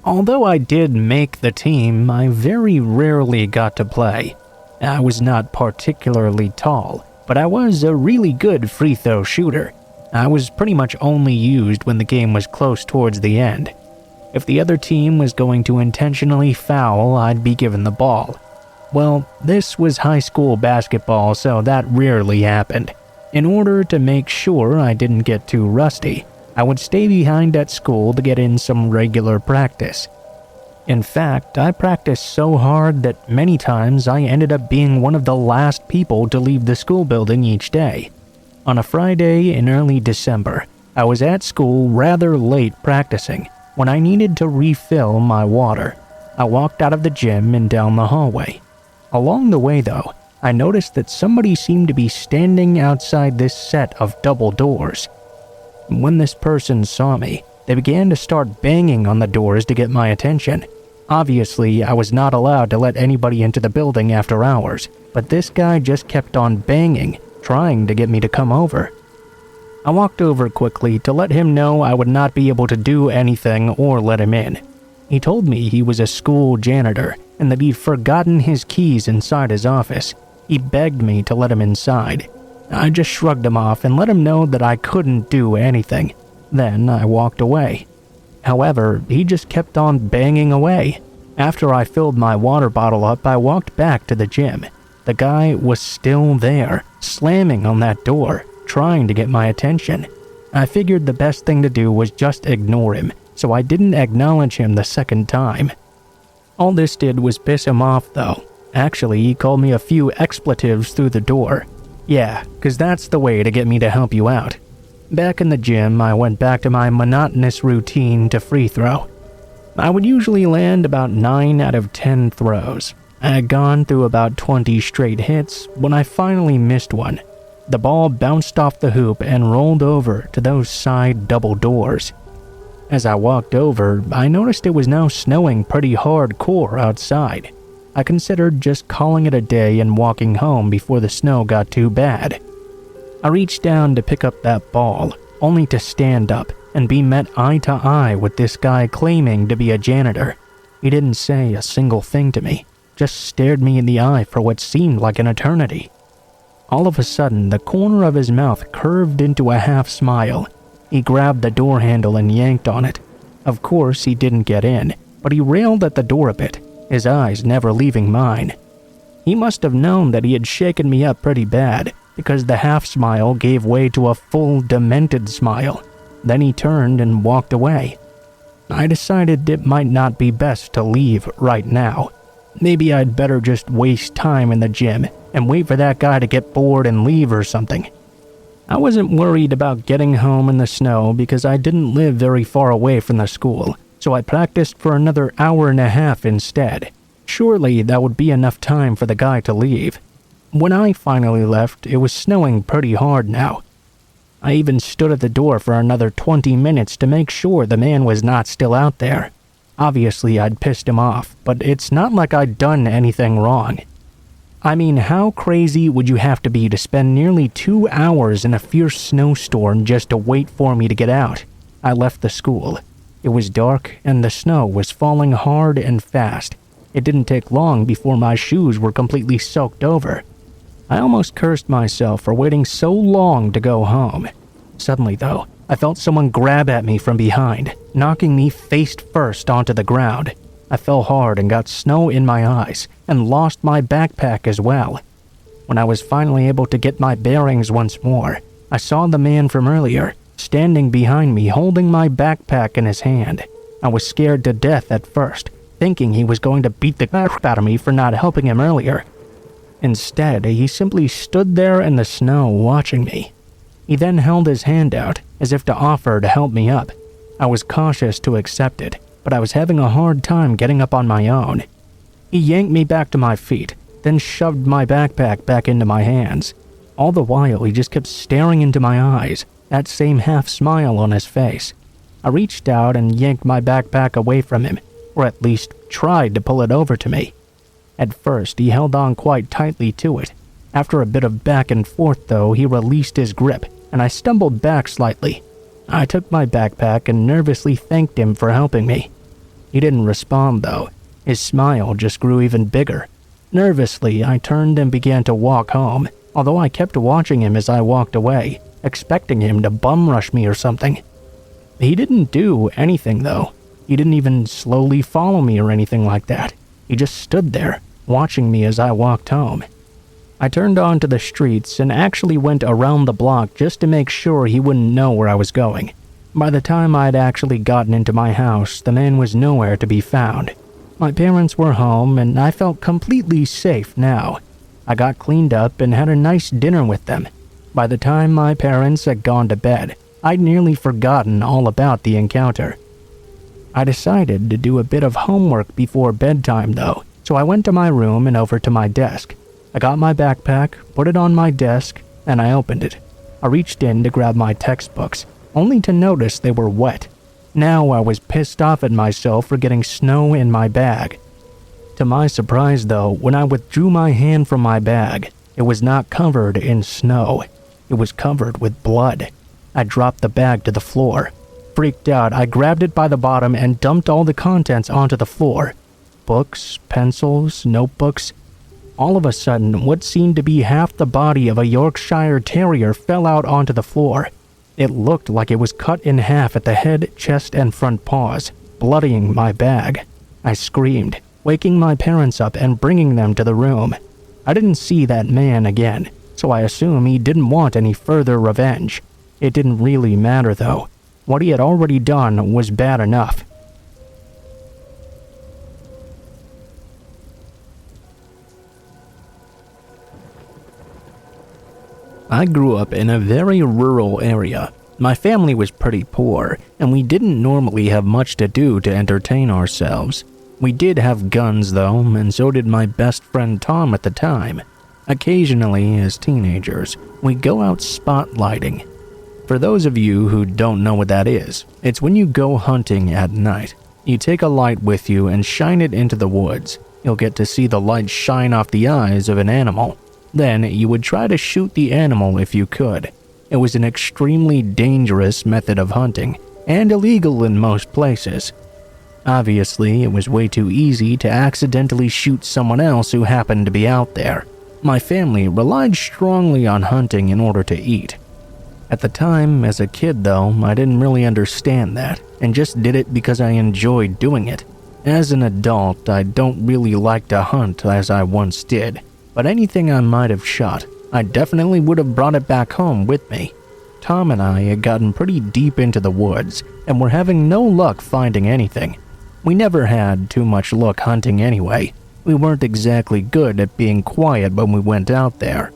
Although I did make the team, I very rarely got to play. I was not particularly tall, but I was a really good free throw shooter. I was pretty much only used when the game was close towards the end. If the other team was going to intentionally foul, I'd be given the ball. Well, this was high school basketball, so that rarely happened. In order to make sure I didn't get too rusty, I would stay behind at school to get in some regular practice. In fact, I practiced so hard that many times I ended up being one of the last people to leave the school building each day. On a Friday in early December, I was at school rather late practicing when I needed to refill my water. I walked out of the gym and down the hallway. Along the way, though, I noticed that somebody seemed to be standing outside this set of double doors. When this person saw me, they began to start banging on the doors to get my attention. Obviously, I was not allowed to let anybody into the building after hours, but this guy just kept on banging, trying to get me to come over. I walked over quickly to let him know I would not be able to do anything or let him in. He told me he was a school janitor and that he'd forgotten his keys inside his office. He begged me to let him inside. I just shrugged him off and let him know that I couldn't do anything. Then I walked away. However, he just kept on banging away. After I filled my water bottle up, I walked back to the gym. The guy was still there, slamming on that door, trying to get my attention. I figured the best thing to do was just ignore him, so I didn't acknowledge him the second time. All this did was piss him off, though. Actually, he called me a few expletives through the door. Yeah, 'cause that's the way to get me to help you out. Back in the gym, I went back to my monotonous routine to free throw. I would usually land about 9 out of 10 throws. I had gone through about 20 straight hits when I finally missed one. The ball bounced off the hoop and rolled over to those side double doors. As I walked over, I noticed it was now snowing pretty hardcore outside. I considered just calling it a day and walking home before the snow got too bad. I reached down to pick up that ball, only to stand up and be met eye to eye with this guy claiming to be a janitor. He didn't say a single thing to me, just stared me in the eye for what seemed like an eternity. All of a sudden, the corner of his mouth curved into a half smile. He grabbed the door handle and yanked on it. Of course, he didn't get in, but he railed at the door a bit, his eyes never leaving mine. He must have known that he had shaken me up pretty bad, because the half smile gave way to a full, demented smile. Then he turned and walked away. I decided it might not be best to leave right now. Maybe I'd better just waste time in the gym and wait for that guy to get bored and leave or something. I wasn't worried about getting home in the snow because I didn't live very far away from the school, so I practiced for another hour and a half instead. Surely that would be enough time for the guy to leave. When I finally left, it was snowing pretty hard now. I even stood at the door for another 20 minutes to make sure the man was not still out there. Obviously, I'd pissed him off, but it's not like I'd done anything wrong. I mean, how crazy would you have to be to spend nearly 2 hours in a fierce snowstorm just to wait for me to get out? I left the school. It was dark, and the snow was falling hard and fast. It didn't take long before my shoes were completely soaked over. I almost cursed myself for waiting so long to go home. Suddenly, though, I felt someone grab at me from behind, knocking me face first onto the ground. I fell hard and got snow in my eyes, and lost my backpack as well. When I was finally able to get my bearings once more, I saw the man from earlier, standing behind me holding my backpack in his hand. I was scared to death at first, thinking he was going to beat the crap out of me for not helping him earlier. Instead, he simply stood there in the snow watching me. He then held his hand out, as if to offer to help me up. I was cautious to accept it, but I was having a hard time getting up on my own. He yanked me back to my feet, then shoved my backpack back into my hands. All the while, he just kept staring into my eyes, that same half smile on his face. I reached out and yanked my backpack away from him, or at least tried to pull it over to me. At first, he held on quite tightly to it. After a bit of back and forth, though, he released his grip, and I stumbled back slightly. I took my backpack and nervously thanked him for helping me. He didn't respond, though. His smile just grew even bigger. Nervously, I turned and began to walk home, although I kept watching him as I walked away, expecting him to bum rush me or something. He didn't do anything though. He didn't even slowly follow me or anything like that. He just stood there, watching me as I walked home. I turned onto the streets and actually went around the block just to make sure he wouldn't know where I was going. By the time I'd actually gotten into my house, the man was nowhere to be found. My parents were home and I felt completely safe now. I got cleaned up and had a nice dinner with them. By the time my parents had gone to bed, I'd nearly forgotten all about the encounter. I decided to do a bit of homework before bedtime though, so I went to my room and over to my desk. I got my backpack, put it on my desk, and I opened it. I reached in to grab my textbooks, only to notice they were wet. Now I was pissed off at myself for getting snow in my bag. To my surprise though, when I withdrew my hand from my bag, it was not covered in snow. It was covered with blood. I dropped the bag to the floor. Freaked out, I grabbed it by the bottom and dumped all the contents onto the floor. Books, pencils, notebooks. All of a sudden, what seemed to be half the body of a Yorkshire Terrier fell out onto the floor. It looked like it was cut in half at the head, chest, and front paws, bloodying my bag. I screamed, waking my parents up and bringing them to the room. I didn't see that man again, so I assume he didn't want any further revenge. It didn't really matter though. What he had already done was bad enough. I grew up in a very rural area. My family was pretty poor, and we didn't normally have much to do to entertain ourselves. We did have guns though, and so did my best friend Tom at the time. Occasionally, as teenagers, we'd go out spotlighting. For those of you who don't know what that is, it's when you go hunting at night. You take a light with you and shine it into the woods. You'll get to see the light shine off the eyes of an animal. Then you would try to shoot the animal if you could. It was an extremely dangerous method of hunting, and illegal in most places. Obviously, it was way too easy to accidentally shoot someone else who happened to be out there. My family relied strongly on hunting in order to eat. At the time, as a kid though, I didn't really understand that, and just did it because I enjoyed doing it. As an adult, I don't really like to hunt as I once did, but anything I might have shot, I definitely would have brought it back home with me. Tom and I had gotten pretty deep into the woods, and were having no luck finding anything. We never had too much luck hunting anyway. We weren't exactly good at being quiet when we went out there.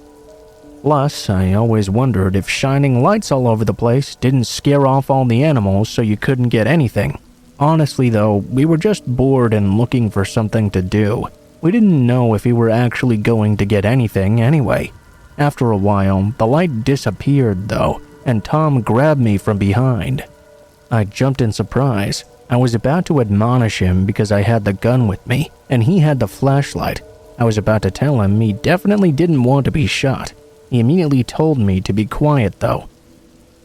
Plus, I always wondered if shining lights all over the place didn't scare off all the animals so you couldn't get anything. Honestly though, we were just bored and looking for something to do. We didn't know if we were actually going to get anything anyway. After a while, the light disappeared though, and Tom grabbed me from behind. I jumped in surprise. I was about to admonish him because I had the gun with me, and he had the flashlight. I was about to tell him he definitely didn't want to be shot. He immediately told me to be quiet though.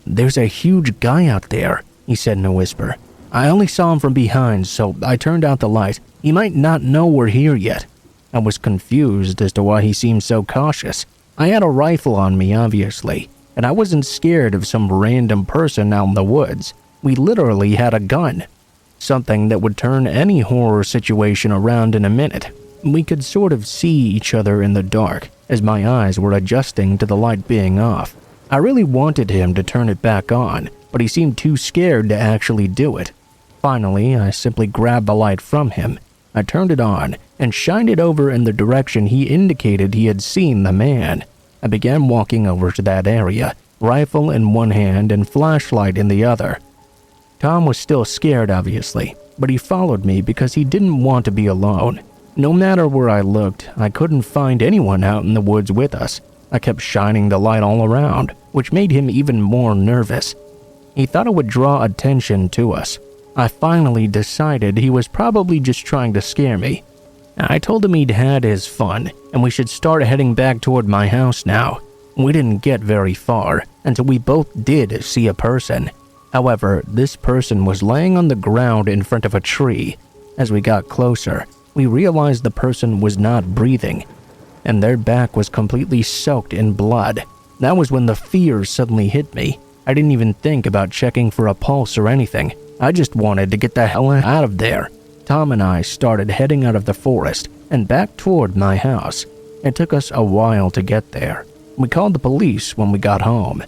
"There's a huge guy out there," he said in a whisper. "I only saw him from behind, so I turned out the light. He might not know we're here yet." I was confused as to why he seemed so cautious. I had a rifle on me, obviously, and I wasn't scared of some random person out in the woods. We literally had a gun. Something that would turn any horror situation around in a minute. We could sort of see each other in the dark, as my eyes were adjusting to the light being off. I really wanted him to turn it back on, but he seemed too scared to actually do it. Finally, I simply grabbed the light from him. I turned it on and shined it over in the direction he indicated he had seen the man. I began walking over to that area, rifle in one hand and flashlight in the other. Tom was still scared, obviously, but he followed me because he didn't want to be alone. No matter where I looked, I couldn't find anyone out in the woods with us. I kept shining the light all around, which made him even more nervous. He thought it would draw attention to us. I finally decided he was probably just trying to scare me. I told him he'd had his fun, and we should start heading back toward my house now. We didn't get very far until we both did see a person. However, this person was laying on the ground in front of a tree. As we got closer, we realized the person was not breathing, and their back was completely soaked in blood. That was when the fear suddenly hit me. I didn't even think about checking for a pulse or anything. I just wanted to get the hell out of there. Tom and I started heading out of the forest and back toward my house. It took us a while to get there. We called the police when we got home.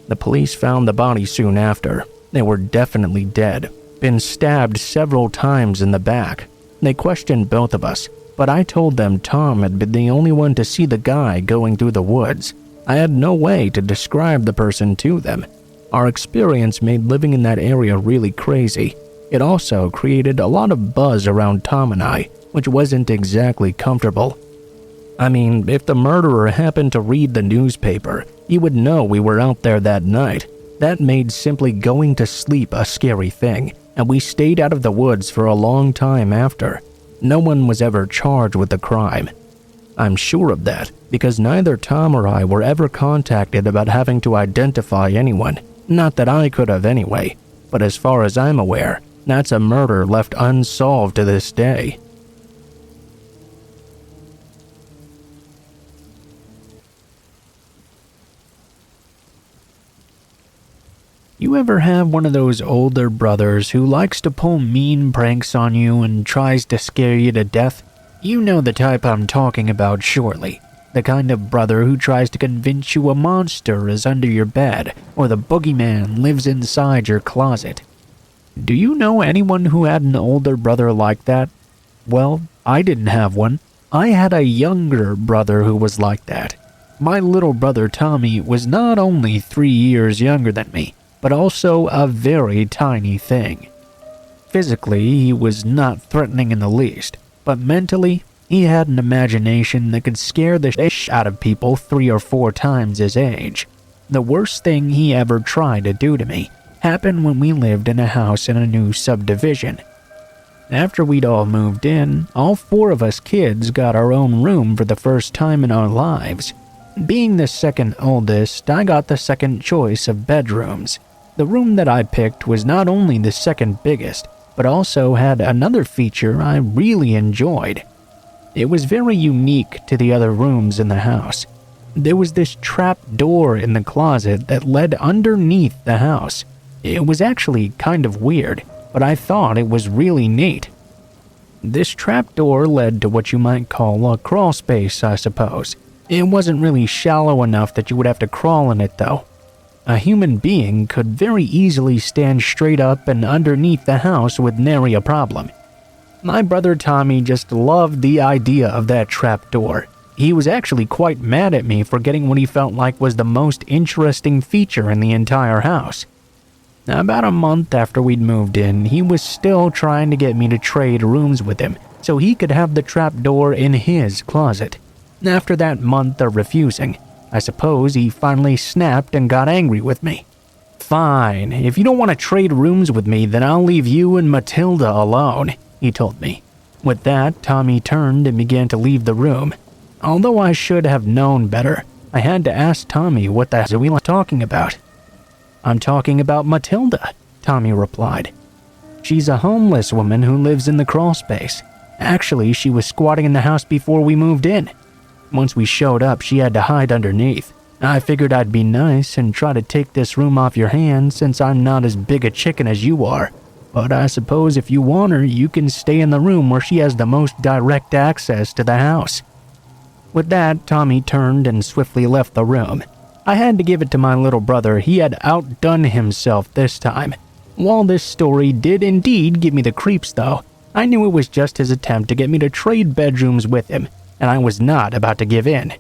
The police found the body soon after. They were definitely dead, been stabbed several times in the back. They questioned both of us, but I told them Tom had been the only one to see the guy going through the woods. I had no way to describe the person to them. Our experience made living in that area really crazy. It also created a lot of buzz around Tom and I, which wasn't exactly comfortable. I mean, if the murderer happened to read the newspaper, he would know we were out there that night. That made simply going to sleep a scary thing, and we stayed out of the woods for a long time after. No one was ever charged with the crime. I'm sure of that, because neither Tom or I were ever contacted about having to identify anyone. Not that I could have anyway, but as far as I'm aware, that's a murder left unsolved to this day. You ever have one of those older brothers who likes to pull mean pranks on you and tries to scare you to death? You know the type I'm talking about surely. The kind of brother who tries to convince you a monster is under your bed or the boogeyman lives inside your closet. Do you know anyone who had an older brother like that? Well, I didn't have one. I had a younger brother who was like that. My little brother Tommy was not only 3 years younger than me, but also a very tiny thing. Physically, he was not threatening in the least, but mentally, he had an imagination that could scare the shit out of people 3 or 4 times his age. The worst thing he ever tried to do to me happened when we lived in a house in a new subdivision. After we'd all moved in, all 4 of us kids got our own room for the first time in our lives. Being the second oldest, I got the second choice of bedrooms. The room that I picked was not only the second biggest, but also had another feature I really enjoyed. It was very unique to the other rooms in the house. There was this trap door in the closet that led underneath the house. It was actually kind of weird, but I thought it was really neat. This trap door led to what you might call a crawl space, I suppose. It wasn't really shallow enough that you would have to crawl in it, though. A human being could very easily stand straight up and underneath the house with nary a problem. My brother Tommy just loved the idea of that trapdoor. He was actually quite mad at me for getting what he felt like was the most interesting feature in the entire house. About a month after we'd moved in, he was still trying to get me to trade rooms with him so he could have the trapdoor in his closet. After that month of refusing, I suppose he finally snapped and got angry with me. "Fine, if you don't want to trade rooms with me, then I'll leave you and Matilda alone," he told me. With that, Tommy turned and began to leave the room. Although I should have known better, I had to ask Tommy what the hell we were talking about. "I'm talking about Matilda," Tommy replied. "She's a homeless woman who lives in the crawl space. Actually, she was squatting in the house before we moved in. Once we showed up, she had to hide underneath. I figured I'd be nice and try to take this room off your hands since I'm not as big a chicken as you are. But I suppose if you want her, you can stay in the room where she has the most direct access to the house." With that, Tommy turned and swiftly left the room. I had to give it to my little brother, he had outdone himself this time. While this story did indeed give me the creeps though, I knew it was just his attempt to get me to trade bedrooms with him, and I was not about to give in.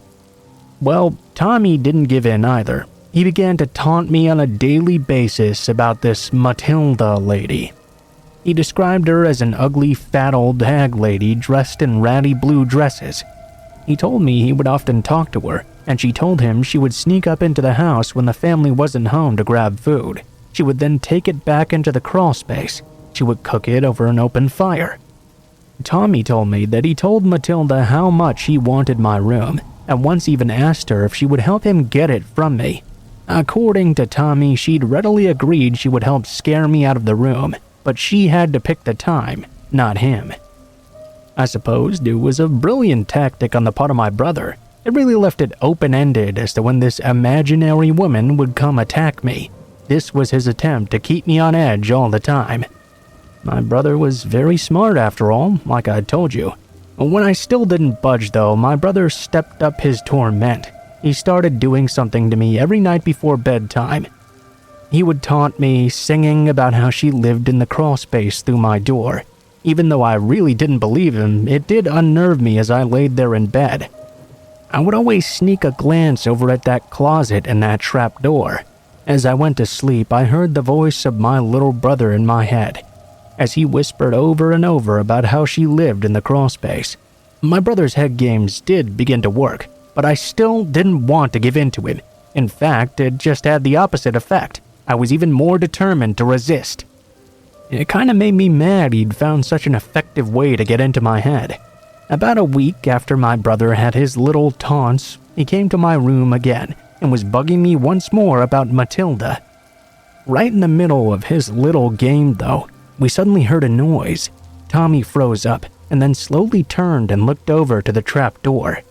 Well, Tommy didn't give in either. He began to taunt me on a daily basis about this Matilda lady. He described her as an ugly, fat old hag lady dressed in ratty blue dresses. He told me he would often talk to her, and she told him she would sneak up into the house when the family wasn't home to grab food. She would then take it back into the crawl space. She would cook it over an open fire. Tommy told me that he told Matilda how much he wanted my room, and once even asked her if she would help him get it from me. According to Tommy, she'd readily agreed she would help scare me out of the room, but she had to pick the time, not him. I supposed it was a brilliant tactic on the part of my brother. It really left it open-ended as to when this imaginary woman would come attack me. This was his attempt to keep me on edge all the time. My brother was very smart after all, like I told you. When I still didn't budge though, my brother stepped up his torment. He started doing something to me every night before bedtime. He would taunt me, singing about how she lived in the crawl space through my door. Even though I really didn't believe him, it did unnerve me as I laid there in bed. I would always sneak a glance over at that closet and that trap door. As I went to sleep, I heard the voice of my little brother in my head, as he whispered over and over about how she lived in the crawl space. My brother's head games did begin to work, but I still didn't want to give in to him. In fact, it just had the opposite effect. I was even more determined to resist. It kinda made me mad he'd found such an effective way to get into my head. About a week after my brother had his little taunts, he came to my room again and was bugging me once more about Matilda. Right in the middle of his little game though, we suddenly heard a noise. Tommy froze up and then slowly turned and looked over to the trap door.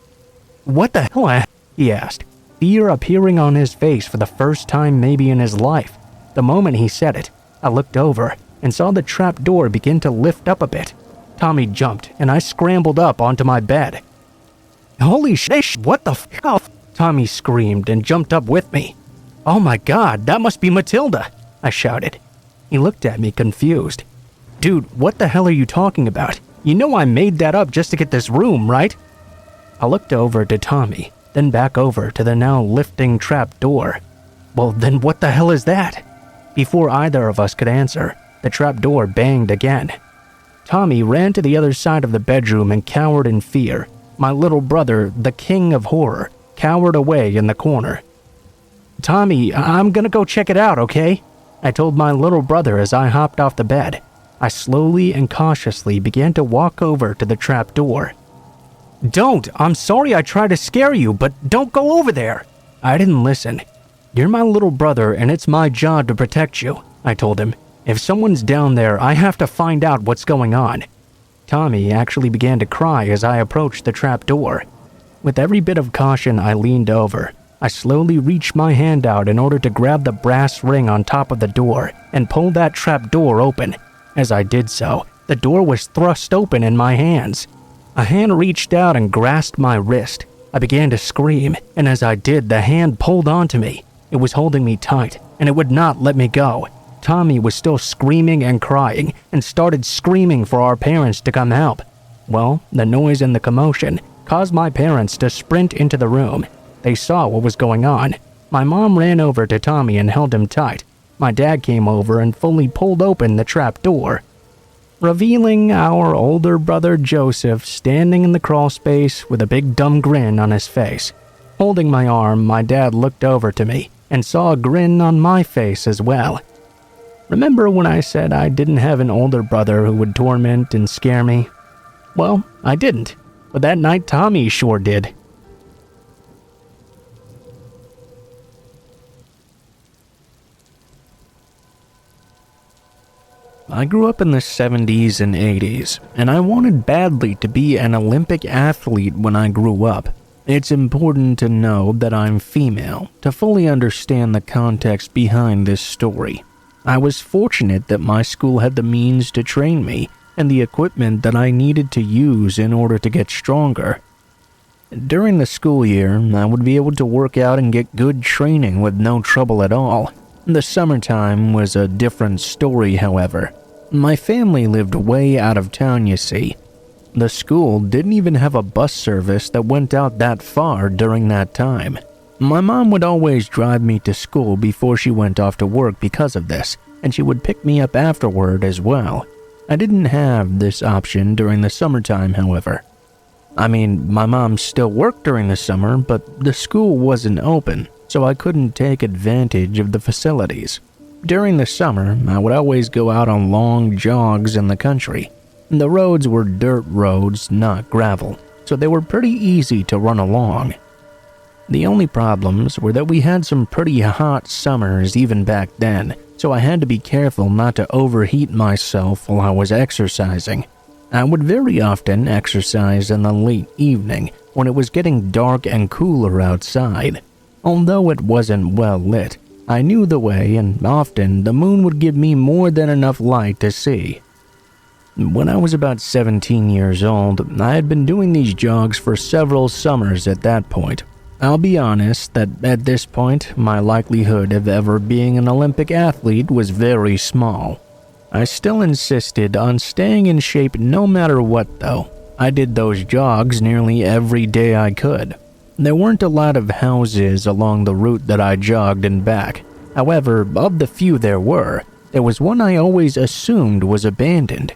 "What the hell?" he asked, fear appearing on his face for the first time maybe in his life. The moment he said it, I looked over and saw the trap door begin to lift up a bit. Tommy jumped and I scrambled up onto my bed. "Holy shit, what the hell?" Tommy screamed and jumped up with me. "Oh my god, that must be Matilda," I shouted. He looked at me confused. "Dude, what the hell are you talking about? You know I made that up just to get this room, right?" I looked over to Tommy, then back over to the now lifting trap door. "Well, then what the hell is that?" Before either of us could answer, the trap door banged again. Tommy ran to the other side of the bedroom and cowered in fear. My little brother, the king of horror, cowered away in the corner. "Tommy, I'm gonna go check it out, okay?" I told my little brother as I hopped off the bed. I slowly and cautiously began to walk over to the trap door. "Don't! I'm sorry I tried to scare you, but don't go over there!" I didn't listen. "You're my little brother and it's my job to protect you," I told him. "If someone's down there, I have to find out what's going on." Tommy actually began to cry as I approached the trap door. With every bit of caution, I leaned over. I slowly reached my hand out in order to grab the brass ring on top of the door and pull that trap door open. As I did so, the door was thrust open in my hands. A hand reached out and grasped my wrist. I began to scream, and as I did, the hand pulled onto me. It was holding me tight, and it would not let me go. Tommy was still screaming and crying, and started screaming for our parents to come help. Well, the noise and the commotion caused my parents to sprint into the room. They saw what was going on. My mom ran over to Tommy and held him tight. My dad came over and fully pulled open the trap door, revealing our older brother Joseph standing in the crawl space with a big dumb grin on his face. Holding my arm, my dad looked over to me and saw a grin on my face as well. Remember when I said I didn't have an older brother who would torment and scare me? Well, I didn't, but that night Tommy sure did. I grew up in the 70s and 80s, and I wanted badly to be an Olympic athlete when I grew up. It's important to know that I'm female to fully understand the context behind this story. I was fortunate that my school had the means to train me and the equipment that I needed to use in order to get stronger. During the school year, I would be able to work out and get good training with no trouble at all. The summertime was a different story, however. My family lived way out of town, you see. The school didn't even have a bus service that went out that far during that time. My mom would always drive me to school before she went off to work because of this, and she would pick me up afterward as well. I didn't have this option during the summertime, however. I mean, my mom still worked during the summer, but the school wasn't open, so I couldn't take advantage of the facilities. During the summer, I would always go out on long jogs in the country. The roads were dirt roads, not gravel, so they were pretty easy to run along. The only problems were that we had some pretty hot summers even back then, so I had to be careful not to overheat myself while I was exercising. I would very often exercise in the late evening when it was getting dark and cooler outside. Although it wasn't well lit, I knew the way, and often the moon would give me more than enough light to see. When I was about 17 years old, I had been doing these jogs for several summers at that point. I'll be honest that at this point, my likelihood of ever being an Olympic athlete was very small. I still insisted on staying in shape no matter what though. I did those jogs nearly every day I could. There weren't a lot of houses along the route that I jogged and back. However, of the few there was one I always assumed was abandoned.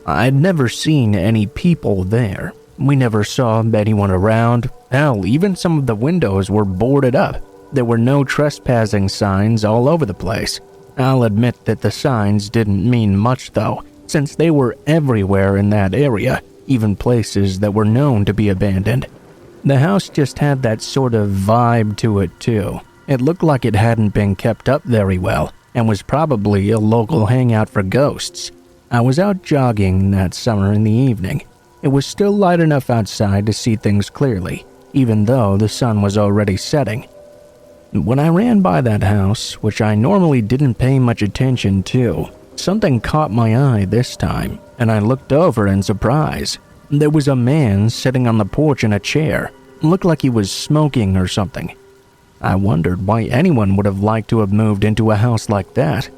I'd never seen any people there. We never saw anyone around. Hell, even some of the windows were boarded up. There were no trespassing signs all over the place. I'll admit that the signs didn't mean much though, since they were everywhere in that area, even places that were known to be abandoned. The house just had that sort of vibe to it too. It looked like it hadn't been kept up very well, and was probably a local hangout for ghosts. I was out jogging that summer in the evening. It was still light enough outside to see things clearly, even though the sun was already setting. When I ran by that house, which I normally didn't pay much attention to, something caught my eye this time, and I looked over in surprise. There was a man sitting on the porch in a chair. Looked like he was smoking or something. I wondered why anyone would have liked to have moved into a house like that.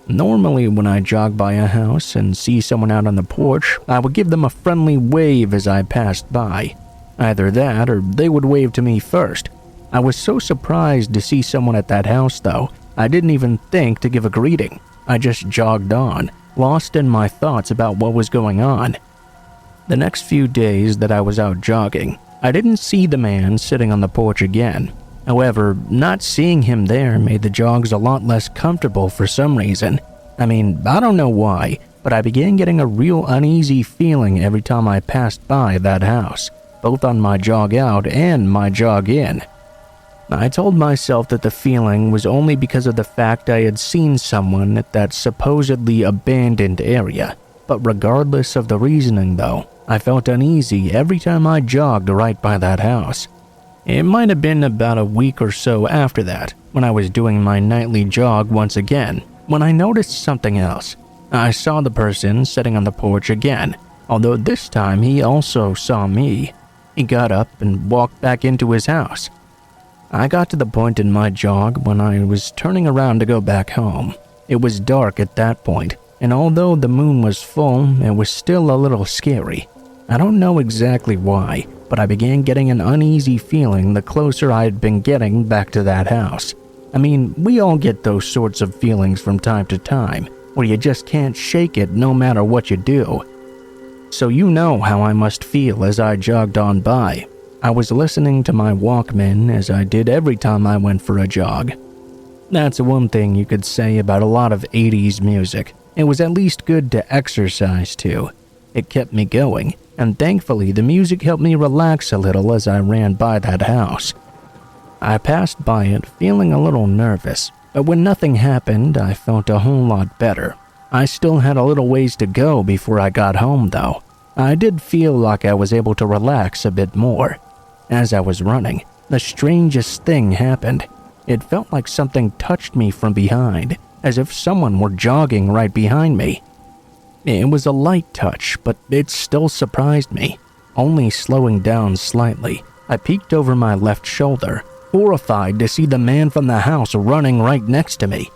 Normally, when I jog by a house and see someone out on the porch, I would give them a friendly wave as I passed by. Either that or they would wave to me first. I was so surprised to see someone at that house though, I didn't even think to give a greeting. I just jogged on, lost in my thoughts about what was going on. The next few days that I was out jogging, I didn't see the man sitting on the porch again. However, not seeing him there made the jogs a lot less comfortable for some reason. I don't know why, but I began getting a real uneasy feeling every time I passed by that house, both on my jog out and my jog in. I told myself that the feeling was only because of the fact I had seen someone at that supposedly abandoned area, but regardless of the reasoning though, I felt uneasy every time I jogged right by that house. It might have been about a week or so after that, when I was doing my nightly jog once again, when I noticed something else. I saw the person sitting on the porch again, although this time he also saw me. He got up and walked back into his house. I got to the point in my jog when I was turning around to go back home. It was dark at that point, and although the moon was full, it was still a little scary. I don't know exactly why, but I began getting an uneasy feeling the closer I had been getting back to that house. We all get those sorts of feelings from time to time, where you just can't shake it no matter what you do. So you know how I must feel as I jogged on by. I was listening to my Walkman as I did every time I went for a jog. That's one thing you could say about a lot of 80s music. It was at least good to exercise to. It kept me going, and thankfully the music helped me relax a little as I ran by that house. I passed by it feeling a little nervous, but when nothing happened, I felt a whole lot better. I still had a little ways to go before I got home though. I did feel like I was able to relax a bit more. As I was running, the strangest thing happened. It felt like something touched me from behind, as if someone were jogging right behind me. It was a light touch, but it still surprised me. Only slowing down slightly, I peeked over my left shoulder, horrified to see the man from the house running right next to me.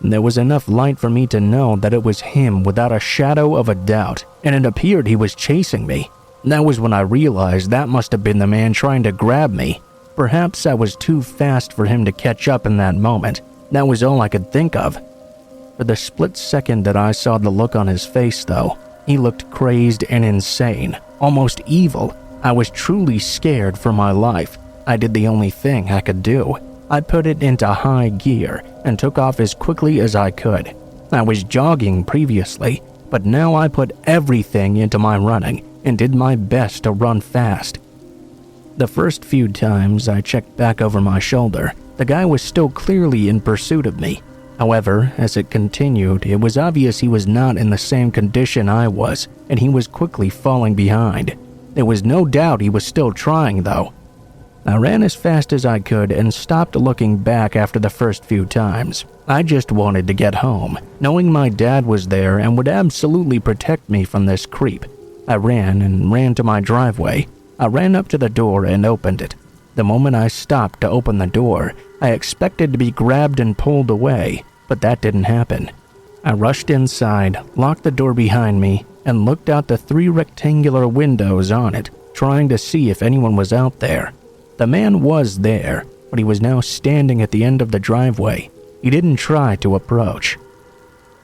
There was enough light for me to know that it was him without a shadow of a doubt, and it appeared he was chasing me. That was when I realized that must have been the man trying to grab me. Perhaps I was too fast for him to catch up in that moment. That was all I could think of. For the split second that I saw the look on his face though, he looked crazed and insane, almost evil. I was truly scared for my life. I did the only thing I could do. I put it into high gear and took off as quickly as I could. I was jogging previously, but now I put everything into my running and did my best to run fast. The first few times I checked back over my shoulder, the guy was still clearly in pursuit of me. However, as it continued, it was obvious he was not in the same condition I was, and he was quickly falling behind. There was no doubt he was still trying, though. I ran as fast as I could and stopped looking back after the first few times. I just wanted to get home, knowing my dad was there and would absolutely protect me from this creep. I ran to my driveway. I ran up to the door and opened it. The moment I stopped to open the door, I expected to be grabbed and pulled away, but that didn't happen. I rushed inside, locked the door behind me, and looked out the 3 rectangular windows on it, trying to see if anyone was out there. The man was there, but he was now standing at the end of the driveway. He didn't try to approach.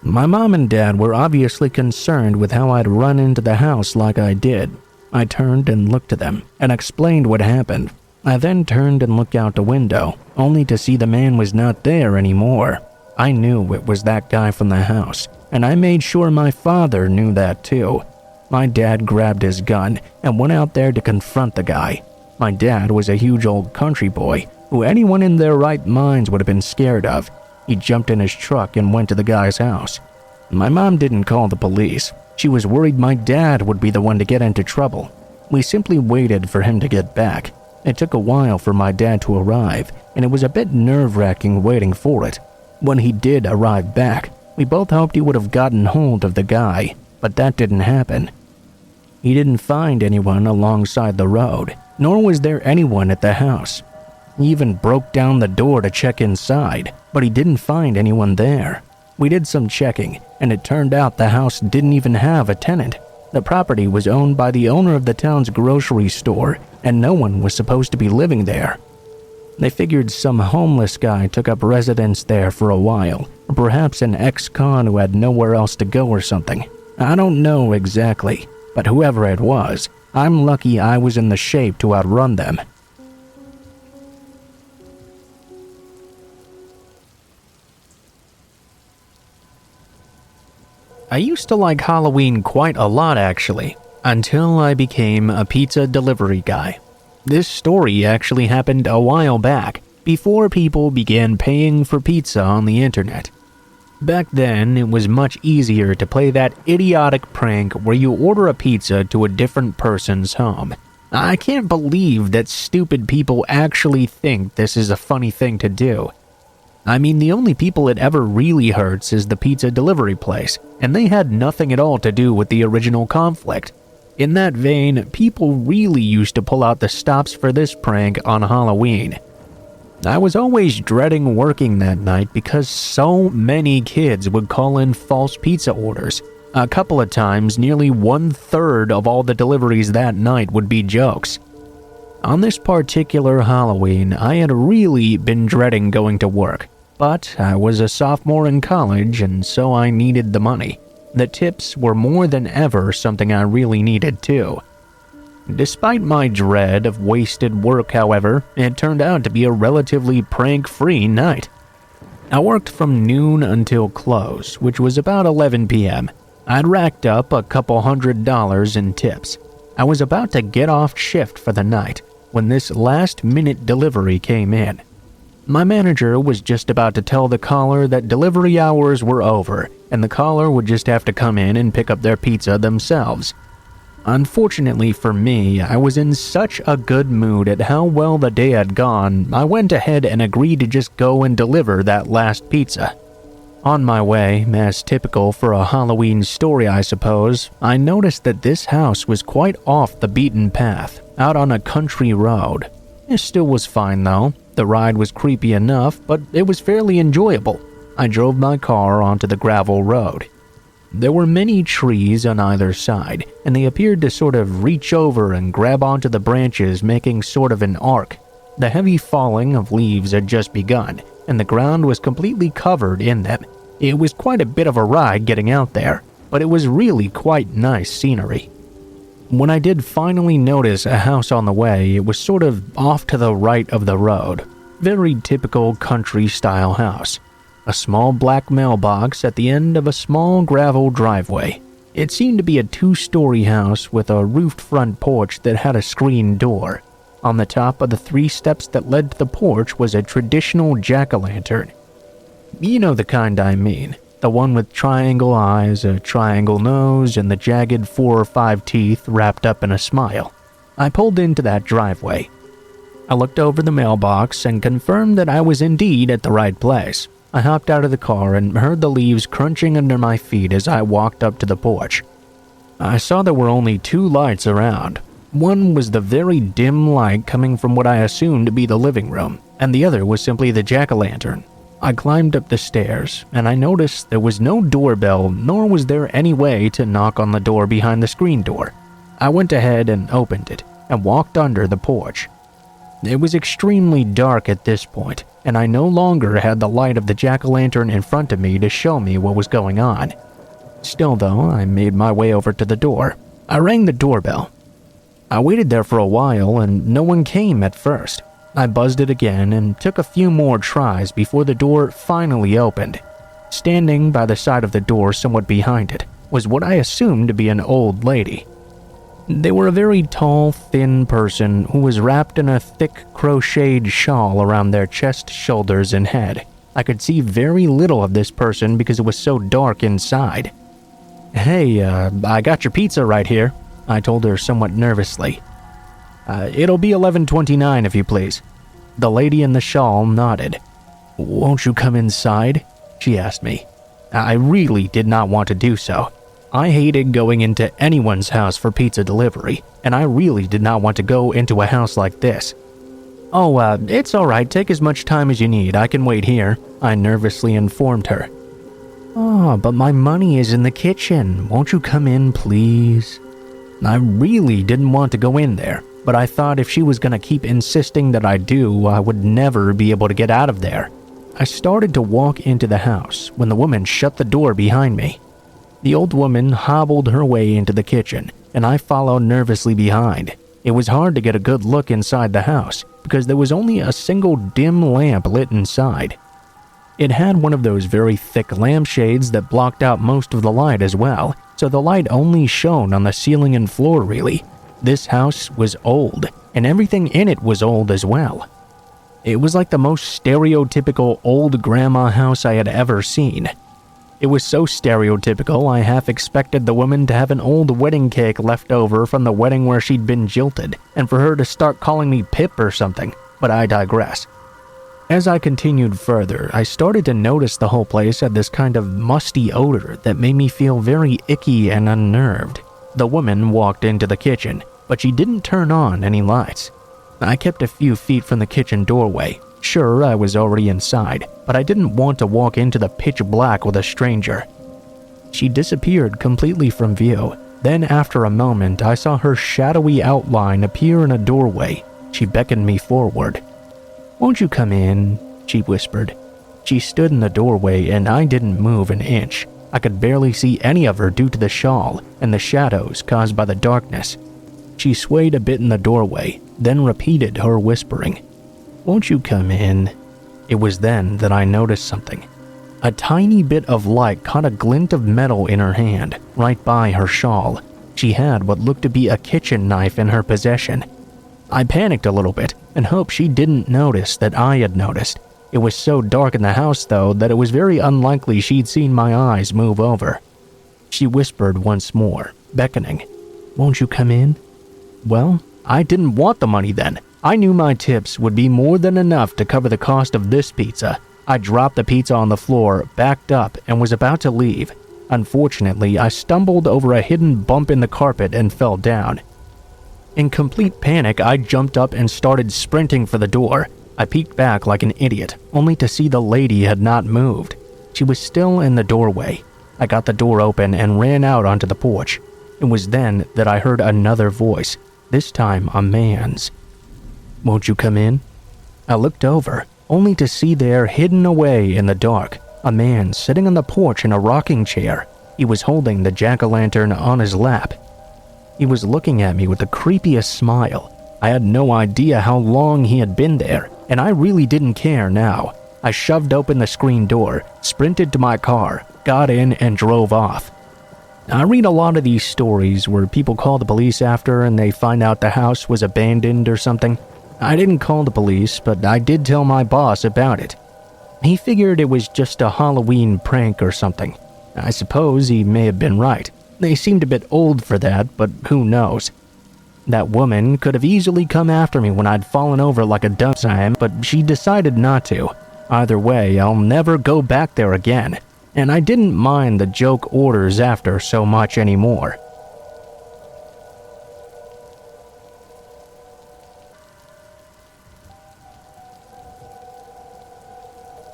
My mom and dad were obviously concerned with how I'd run into the house like I did. I turned and looked to them and explained what happened. I then turned and looked out the window, only to see the man was not there anymore. I knew it was that guy from the house, and I made sure my father knew that too. My dad grabbed his gun and went out there to confront the guy. My dad was a huge old country boy who anyone in their right minds would have been scared of. He jumped in his truck and went to the guy's house. My mom didn't call the police. She was worried my dad would be the one to get into trouble. We simply waited for him to get back. It took a while for my dad to arrive, and it was a bit nerve-wracking waiting for it. When he did arrive back, we both hoped he would have gotten hold of the guy, but that didn't happen. He didn't find anyone alongside the road, nor was there anyone at the house. He even broke down the door to check inside, but he didn't find anyone there. We did some checking, and it turned out the house didn't even have a tenant. The property was owned by the owner of the town's grocery store, and no one was supposed to be living there. They figured some homeless guy took up residence there for a while, or perhaps an ex-con who had nowhere else to go or something. I don't know exactly, but whoever it was, I'm lucky I was in the shape to outrun them. I used to like Halloween quite a lot actually, until I became a pizza delivery guy. This story actually happened a while back, before people began paying for pizza on the internet. Back then, it was much easier to play that idiotic prank where you order a pizza to a different person's home. I can't believe that stupid people actually think this is a funny thing to do. I mean, the only people it ever really hurts is the pizza delivery place, and they had nothing at all to do with the original conflict. In that vein, people really used to pull out the stops for this prank on Halloween. I was always dreading working that night because so many kids would call in false pizza orders. A couple of times, nearly 1/3 of all the deliveries that night would be jokes. On this particular Halloween, I had really been dreading going to work. But I was a sophomore in college, and so I needed the money. The tips were more than ever something I really needed too. Despite my dread of wasted work, however, it turned out to be a relatively prank-free night. I worked from noon until close, which was about 11 p.m. I'd racked up a couple $100 in tips. I was about to get off shift for the night when this last-minute delivery came in. My manager was just about to tell the caller that delivery hours were over and the caller would just have to come in and pick up their pizza themselves. Unfortunately for me, I was in such a good mood at how well the day had gone, I went ahead and agreed to just go and deliver that last pizza. On my way, as typical for a Halloween story I suppose, I noticed that this house was quite off the beaten path, out on a country road. It still was fine though. The ride was creepy enough, but it was fairly enjoyable. I drove my car onto the gravel road. There were many trees on either side, and they appeared to sort of reach over and grab onto the branches, making sort of an arc. The heavy falling of leaves had just begun, and the ground was completely covered in them. It was quite a bit of a ride getting out there, but it was really quite nice scenery. When I did finally notice a house on the way, it was sort of off to the right of the road. Very typical country-style house. A small black mailbox at the end of a small gravel driveway. It seemed to be a 2-story house with a roofed front porch that had a screen door. On the top of the 3 steps that led to the porch was a traditional jack-o'-lantern. You know the kind I mean. The one with triangle eyes, a triangle nose, and the jagged 4 or 5 teeth wrapped up in a smile. I pulled into that driveway. I looked over the mailbox and confirmed that I was indeed at the right place. I hopped out of the car and heard the leaves crunching under my feet as I walked up to the porch. I saw there were only 2 lights around. One was the very dim light coming from what I assumed to be the living room, and the other was simply the jack-o'-lantern. I climbed up the stairs, and I noticed there was no doorbell, nor was there any way to knock on the door behind the screen door. I went ahead and opened it, and walked under the porch. It was extremely dark at this point, and I no longer had the light of the jack-o'-lantern in front of me to show me what was going on. Still though, I made my way over to the door. I rang the doorbell. I waited there for a while and no one came at first. I buzzed it again and took a few more tries before the door finally opened. Standing by the side of the door somewhat behind it was what I assumed to be an old lady. They were a very tall, thin person who was wrapped in a thick crocheted shawl around their chest, shoulders, and head. I could see very little of this person because it was so dark inside. "Hey, I got your pizza right here," I told her somewhat nervously. It'll be 11:29 if you please." The lady in the shawl nodded. "Won't you come inside?" she asked me. I really did not want to do so. I hated going into anyone's house for pizza delivery, and I really did not want to go into a house like this. "Oh, it's alright, take as much time as you need, I can wait here," I nervously informed her. "Oh, but my money is in the kitchen, won't you come in please?" I really didn't want to go in there, but I thought if she was going to keep insisting that I do, I would never be able to get out of there. I started to walk into the house when the woman shut the door behind me. The old woman hobbled her way into the kitchen, and I followed nervously behind. It was hard to get a good look inside the house because there was only a single dim lamp lit inside. It had one of those very thick lampshades that blocked out most of the light as well, so the light only shone on the ceiling and floor really. This house was old, and everything in it was old as well. It was like the most stereotypical old grandma house I had ever seen. It was so stereotypical I half expected the woman to have an old wedding cake left over from the wedding where she'd been jilted, and for her to start calling me Pip or something, but I digress. As I continued further, I started to notice the whole place had this kind of musty odor that made me feel very icky and unnerved. The woman walked into the kitchen, but she didn't turn on any lights. I kept a few feet from the kitchen doorway. Sure, I was already inside, but I didn't want to walk into the pitch black with a stranger. She disappeared completely from view. Then after a moment, I saw her shadowy outline appear in a doorway. She beckoned me forward. "Won't you come in?" she whispered. She stood in the doorway and I didn't move an inch. I could barely see any of her due to the shawl and the shadows caused by the darkness. She swayed a bit in the doorway, then repeated her whispering. "Won't you come in?" It was then that I noticed something. A tiny bit of light caught a glint of metal in her hand, right by her shawl. She had what looked to be a kitchen knife in her possession. I panicked a little bit and hoped she didn't notice that I had noticed. It was so dark in the house, though, that it was very unlikely she'd seen my eyes move over. She whispered once more, beckoning. "Won't you come in?" Well, I didn't want the money then. I knew my tips would be more than enough to cover the cost of this pizza. I dropped the pizza on the floor, backed up, and was about to leave. Unfortunately, I stumbled over a hidden bump in the carpet and fell down. In complete panic, I jumped up and started sprinting for the door. I peeked back like an idiot, only to see the lady had not moved. She was still in the doorway. I got the door open and ran out onto the porch. It was then that I heard another voice, this time a man's. "Won't you come in?" I looked over, only to see there, hidden away in the dark, a man sitting on the porch in a rocking chair. He was holding the jack-o'-lantern on his lap. He was looking at me with the creepiest smile. I had no idea how long he had been there, and I really didn't care now. I shoved open the screen door, sprinted to my car, got in, and drove off. I read a lot of these stories where people call the police after and they find out the house was abandoned or something. I didn't call the police, but I did tell my boss about it. He figured it was just a Halloween prank or something. I suppose he may have been right. They seemed a bit old for that, but who knows. That woman could have easily come after me when I'd fallen over like a dumb, but she decided not to. Either way, I'll never go back there again, and I didn't mind the joke orders after so much anymore.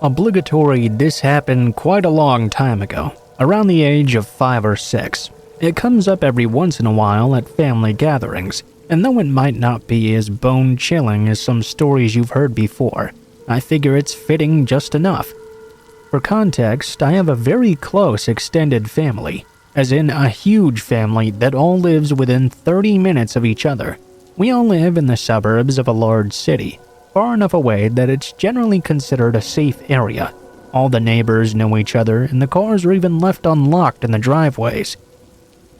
Obligatory, this happened quite a long time ago, around the age of 5 or 6. It comes up every once in a while at family gatherings, and though it might not be as bone-chilling as some stories you've heard before, I figure it's fitting just enough. For context, I have a very close extended family, as in a huge family that all lives within 30 minutes of each other. We all live in the suburbs of a large city, far enough away that it's generally considered a safe area. All the neighbors know each other, and the cars are even left unlocked in the driveways.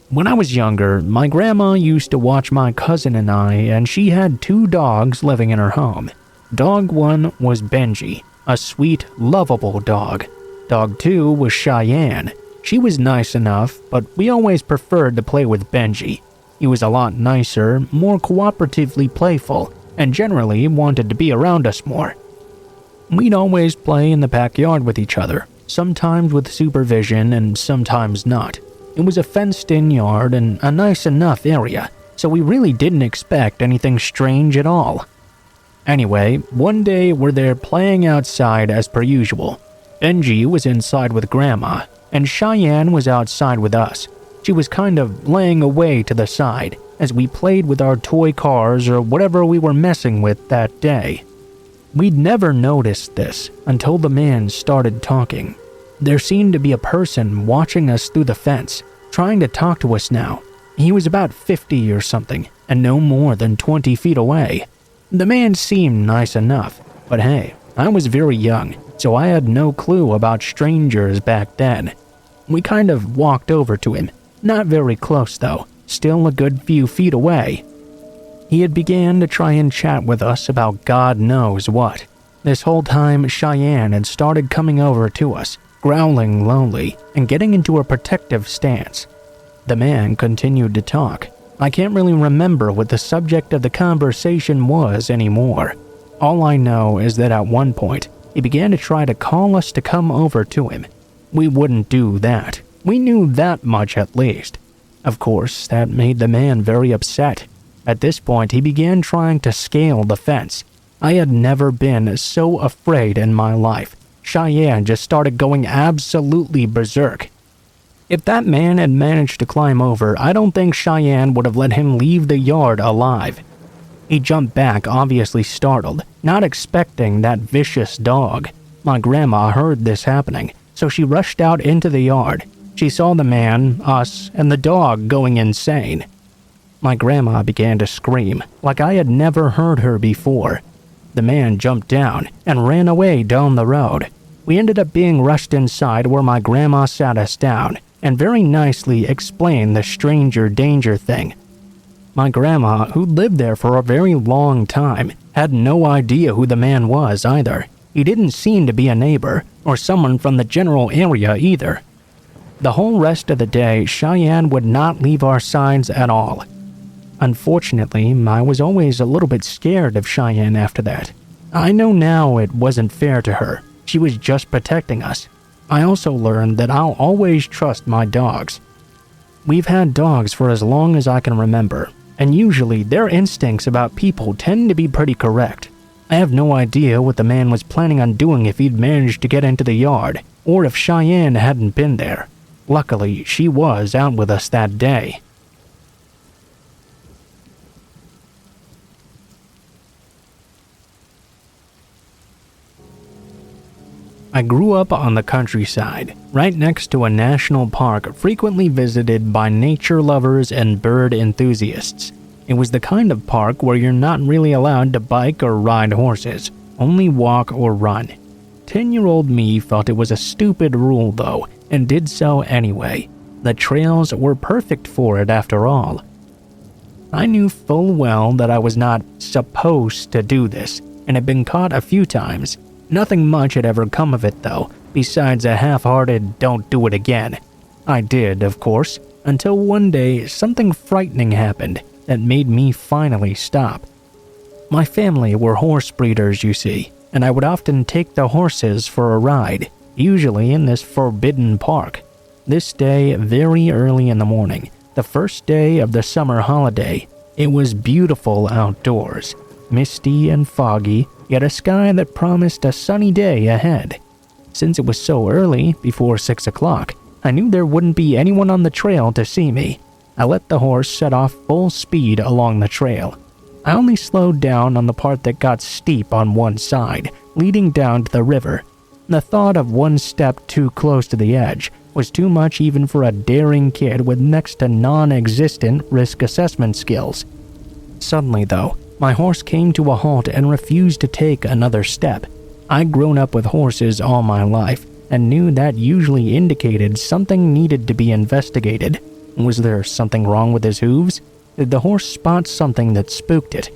When I was younger, my grandma used to watch my cousin and I, and she had 2 dogs living in her home. Dog 1 was Benji, a sweet, lovable dog. Dog 2 was Cheyenne. She was nice enough, but we always preferred to play with Benji. He was a lot nicer, more cooperatively playful, and generally wanted to be around us more. We'd always play in the backyard with each other, sometimes with supervision and sometimes not. It was a fenced-in yard and a nice enough area, so we really didn't expect anything strange at all. Anyway, one day we're there playing outside as per usual. Benji was inside with Grandma, and Cheyenne was outside with us. She was kind of laying away to the side as we played with our toy cars or whatever we were messing with that day. We'd never noticed this until the man started talking. There seemed to be a person watching us through the fence, trying to talk to us now. He was about 50 or something, and no more than 20 feet away. The man seemed nice enough, but hey, I was very young, so I had no clue about strangers back then. We kind of walked over to him, not very close though, still a good few feet away. He had began to try and chat with us about God knows what. This whole time, Cheyenne had started coming over to us, growling lowly and getting into a protective stance. The man continued to talk. I can't really remember what the subject of the conversation was anymore. All I know is that at one point, he began to try to call us to come over to him. We wouldn't do that. We knew that much at least. Of course, that made the man very upset. At this point, he began trying to scale the fence. I had never been so afraid in my life. Cheyenne just started going absolutely berserk. If that man had managed to climb over, I don't think Cheyenne would have let him leave the yard alive. He jumped back, obviously startled, not expecting that vicious dog. My grandma heard this happening, so she rushed out into the yard. She saw the man, us, and the dog going insane. My grandma began to scream, like I had never heard her before. The man jumped down and ran away down the road. We ended up being rushed inside where my grandma sat us down and very nicely explained the stranger danger thing. My grandma, who lived there for a very long time, had no idea who the man was either. He didn't seem to be a neighbor or someone from the general area either. The whole rest of the day, Cheyenne would not leave our sides at all. Unfortunately, I was always a little bit scared of Cheyenne after that. I know now it wasn't fair to her. She was just protecting us. I also learned that I'll always trust my dogs. We've had dogs for as long as I can remember, and usually their instincts about people tend to be pretty correct. I have no idea what the man was planning on doing if he'd managed to get into the yard, or if Cheyenne hadn't been there. Luckily, she was out with us that day. I grew up on the countryside, right next to a national park frequently visited by nature lovers and bird enthusiasts. It was the kind of park where you're not really allowed to bike or ride horses, only walk or run. 10-year-old me felt it was a stupid rule though, and did so anyway. The trails were perfect for it after all. I knew full well that I was not supposed to do this, and had been caught a few times. Nothing much had ever come of it though, besides a half-hearted don't do it again. I did, of course, until one day something frightening happened that made me finally stop. My family were horse breeders, you see, and I would often take the horses for a ride, usually in this forbidden park. This day, very early in the morning, the first day of the summer holiday, it was beautiful outdoors, misty and foggy, yet a sky that promised a sunny day ahead. Since it was so early, before 6 o'clock, I knew there wouldn't be anyone on the trail to see me. I let the horse set off full speed along the trail. I only slowed down on the part that got steep on one side, leading down to the river. The thought of one step too close to the edge was too much even for a daring kid with next to non-existent risk assessment skills. Suddenly, though, my horse came to a halt and refused to take another step. I'd grown up with horses all my life and knew that usually indicated something needed to be investigated. Was there something wrong with his hooves? Did the horse spot something that spooked it?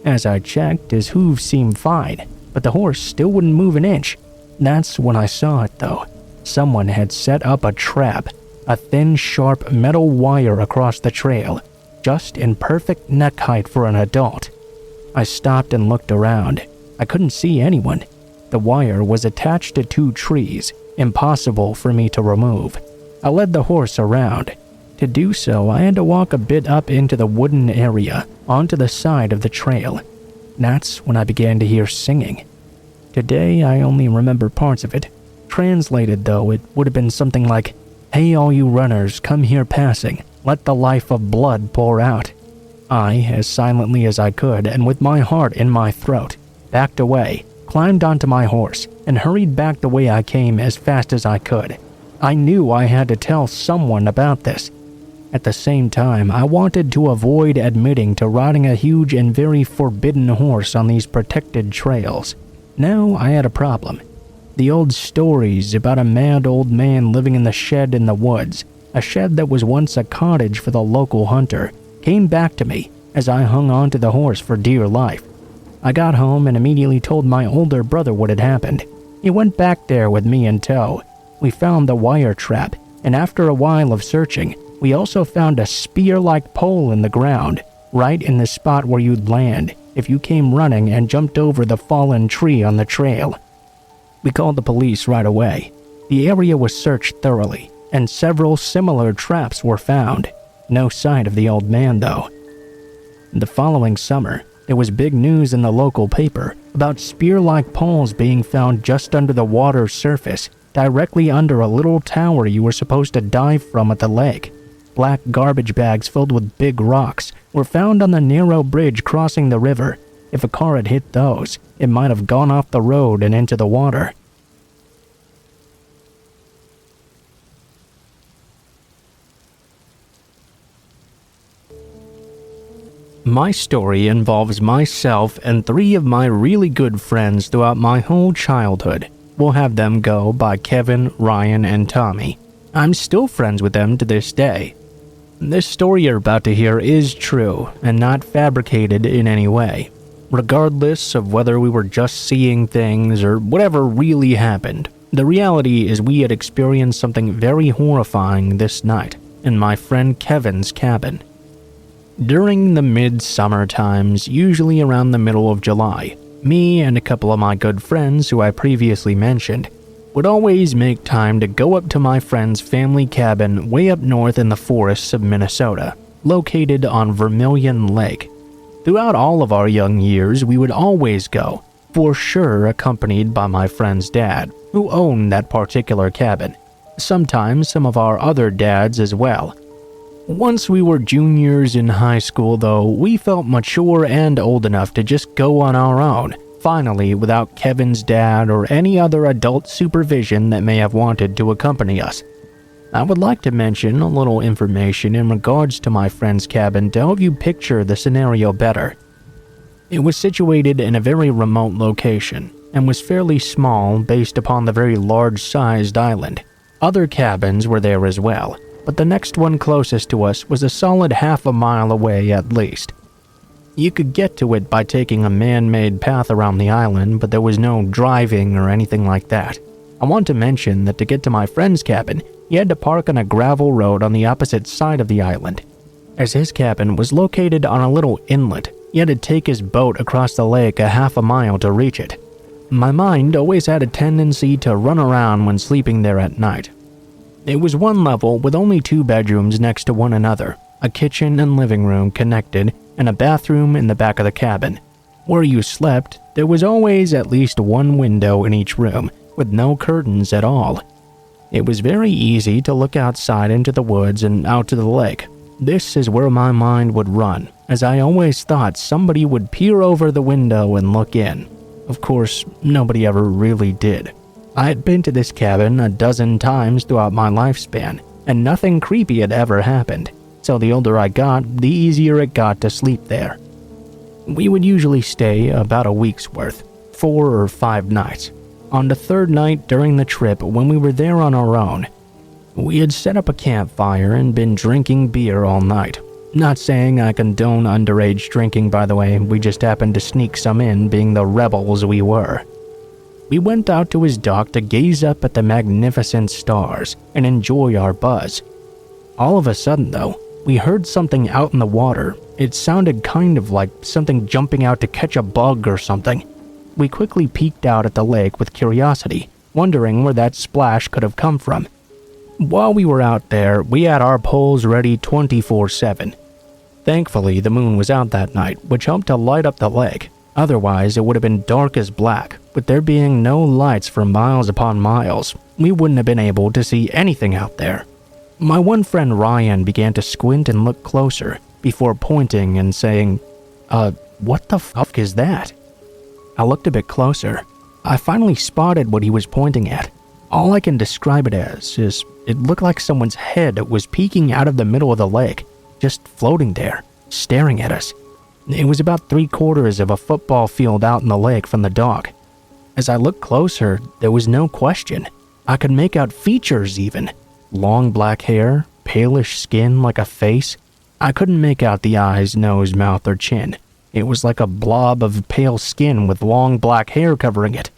As I checked, his hooves seemed fine, but the horse still wouldn't move an inch. That's when I saw it, though. Someone had set up a trap, a thin, sharp metal wire across the trail, just in perfect neck height for an adult. I stopped and looked around. I couldn't see anyone. The wire was attached to 2 trees, impossible for me to remove. I led the horse around. To do so, I had to walk a bit up into the wooden area, onto the side of the trail. That's when I began to hear singing. Today, I only remember parts of it. Translated, though, it would have been something like, "Hey, all you runners, come here passing. Let the life of blood pour out." I, as silently as I could and with my heart in my throat, backed away, climbed onto my horse, and hurried back the way I came as fast as I could. I knew I had to tell someone about this. At the same time, I wanted to avoid admitting to riding a huge and very forbidden horse on these protected trails. Now I had a problem. The old stories about a mad old man living in the shed in the woods, a shed that was once a cottage for the local hunter, came back to me as I hung on to the horse for dear life. I got home and immediately told my older brother what had happened. He went back there with me in tow. We found the wire trap, and after a while of searching, we also found a spear-like pole in the ground, right in the spot where you'd land if you came running and jumped over the fallen tree on the trail. We called the police right away. The area was searched thoroughly, and several similar traps were found. No sign of the old man, though. The following summer, there was big news in the local paper about spear-like poles being found just under the water's surface, directly under a little tower you were supposed to dive from at the lake. Black garbage bags filled with big rocks were found on the narrow bridge crossing the river. If a car had hit those, it might have gone off the road and into the water. My story involves myself and 3 of my really good friends throughout my whole childhood. We'll have them go by Kevin, Ryan, and Tommy. I'm still friends with them to this day. This story you're about to hear is true and not fabricated in any way. Regardless of whether we were just seeing things or whatever really happened, the reality is we had experienced something very horrifying this night in my friend Kevin's cabin. During the mid-summer times, usually around the middle of July, me and a couple of my good friends who I previously mentioned would always make time to go up to my friend's family cabin way up north in the forests of Minnesota, located on Vermilion Lake. Throughout all of our young years, we would always go, for sure accompanied by my friend's dad, who owned that particular cabin. Sometimes some of our other dads as well. Once we were juniors in high school, though, we felt mature and old enough to just go on our own, finally without Kevin's dad or any other adult supervision that may have wanted to accompany us. I would like to mention a little information in regards to my friend's cabin to help you picture the scenario better. It was situated in a very remote location and was fairly small based upon the very large-sized island. Other cabins were there as well, but the next one closest to us was a solid half a mile away at least. You could get to it by taking a man-made path around the island, but there was no driving or anything like that. I want to mention that to get to my friend's cabin, he had to park on a gravel road on the opposite side of the island. As his cabin was located on a little inlet, he had to take his boat across the lake a half a mile to reach it. My mind always had a tendency to run around when sleeping there at night. It was one level with only 2 bedrooms next to one another, a kitchen and living room connected, and a bathroom in the back of the cabin. Where you slept, there was always at least one window in each room, with no curtains at all. It was very easy to look outside into the woods and out to the lake. This is where my mind would run, as I always thought somebody would peer over the window and look in. Of course, nobody ever really did. I had been to this cabin a dozen times throughout my lifespan, and nothing creepy had ever happened, so the older I got, the easier it got to sleep there. We would usually stay about a week's worth, 4 or 5 nights. On the 3rd night during the trip, when we were there on our own, we had set up a campfire and been drinking beer all night. Not saying I condone underage drinking, by the way, we just happened to sneak some in, being the rebels we were. We went out to his dock to gaze up at the magnificent stars and enjoy our buzz. All of a sudden, though, we heard something out in the water. It sounded kind of like something jumping out to catch a bug or something. We quickly peeked out at the lake with curiosity, wondering where that splash could have come from. While we were out there, we had our poles ready 24/7. Thankfully, the moon was out that night, which helped to light up the lake. Otherwise, it would have been dark as black. With there being no lights for miles upon miles, we wouldn't have been able to see anything out there. My one friend Ryan began to squint and look closer, before pointing and saying, what the fuck is that? I looked a bit closer. I finally spotted what he was pointing at. All I can describe it as is it looked like someone's head was peeking out of the middle of the lake, just floating there, staring at us. It was about 3/4 of a football field out in the lake from the dock. As I looked closer, there was no question. I could make out features even. Long black hair, palish skin like a face. I couldn't make out the eyes, nose, mouth, or chin. It was like a blob of pale skin with long black hair covering it.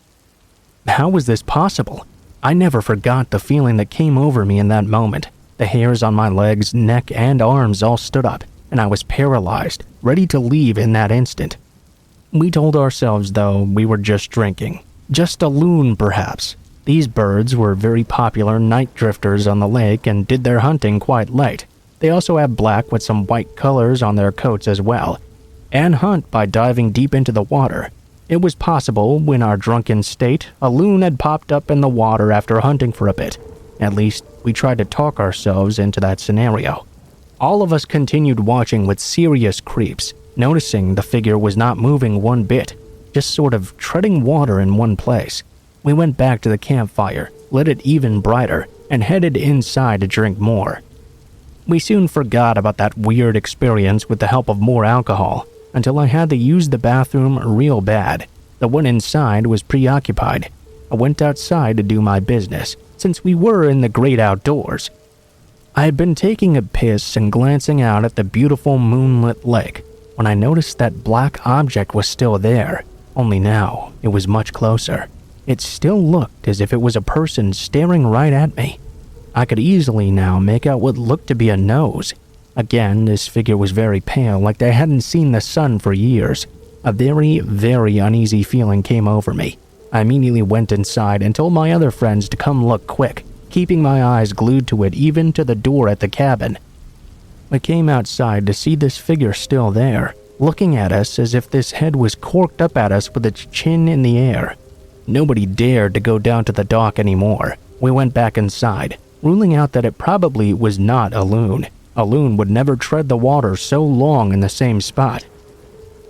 How was this possible? I never forgot the feeling that came over me in that moment. The hairs on my legs, neck, and arms all stood up, and I was paralyzed, ready to leave in that instant. We told ourselves, though, we were just drinking. Just a loon, perhaps. These birds were very popular night drifters on the lake and did their hunting quite late. They also have black with some white colors on their coats as well, and hunt by diving deep into the water. It was possible, when our drunken state, a loon had popped up in the water after hunting for a bit. At least, we tried to talk ourselves into that scenario. All of us continued watching with serious creeps, noticing the figure was not moving one bit, just sort of treading water in one place. We went back to the campfire, lit it even brighter, and headed inside to drink more. We soon forgot about that weird experience with the help of more alcohol, until I had to use the bathroom real bad. The one inside was preoccupied. I went outside to do my business, since we were in the great outdoors. I had been taking a piss and glancing out at the beautiful moonlit lake when I noticed that black object was still there, only now it was much closer. It still looked as if it was a person staring right at me. I could easily now make out what looked to be a nose. Again, this figure was very pale, like they hadn't seen the sun for years. A very, very uneasy feeling came over me. I immediately went inside and told my other friends to come look quick, keeping my eyes glued to it even to the door at the cabin. I came outside to see this figure still there, looking at us as if this head was corked up at us with its chin in the air. Nobody dared to go down to the dock anymore. We went back inside, ruling out that it probably was not a loon. A loon would never tread the water so long in the same spot.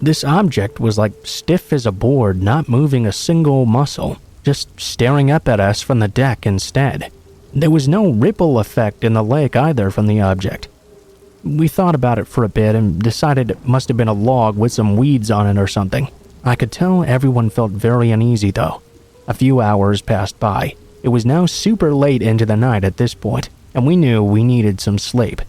This object was like stiff as a board, not moving a single muscle, just staring up at us from the deck instead. There was no ripple effect in the lake either from the object. We thought about it for a bit and decided it must have been a log with some weeds on it or something. I could tell everyone felt very uneasy though. A few hours passed by. It was now super late into the night at this point, and we knew we needed some sleep.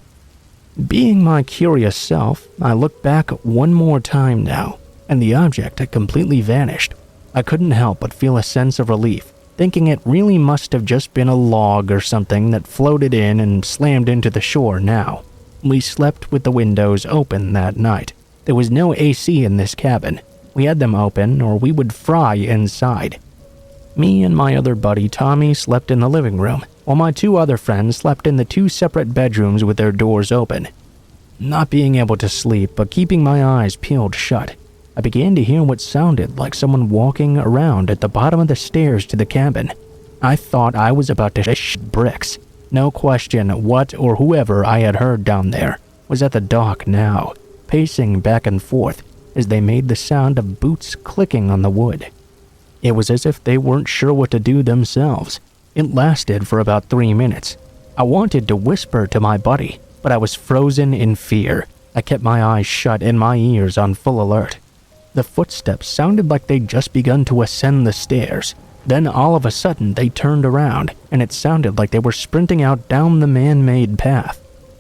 Being my curious self, I looked back one more time now, and the object had completely vanished. I couldn't help but feel a sense of relief, thinking it really must have just been a log or something that floated in and slammed into the shore now. We slept with the windows open that night. There was no AC in this cabin. We had them open or we would fry inside. Me and my other buddy Tommy slept in the living room, while my two other friends slept in the two separate bedrooms with their doors open. Not being able to sleep but keeping my eyes peeled shut, I began to hear what sounded like someone walking around at the bottom of the stairs to the cabin. I thought I was about to shit bricks. No question what or whoever I had heard down there was at the dock now, pacing back and forth as they made the sound of boots clicking on the wood. It was as if they weren't sure what to do themselves. It lasted for about 3 minutes. I wanted to whisper to my buddy, but I was frozen in fear. I kept my eyes shut and my ears on full alert. The footsteps sounded like they'd just begun to ascend the stairs. Then all of a sudden they turned around, and it sounded like they were sprinting out down the man-made path.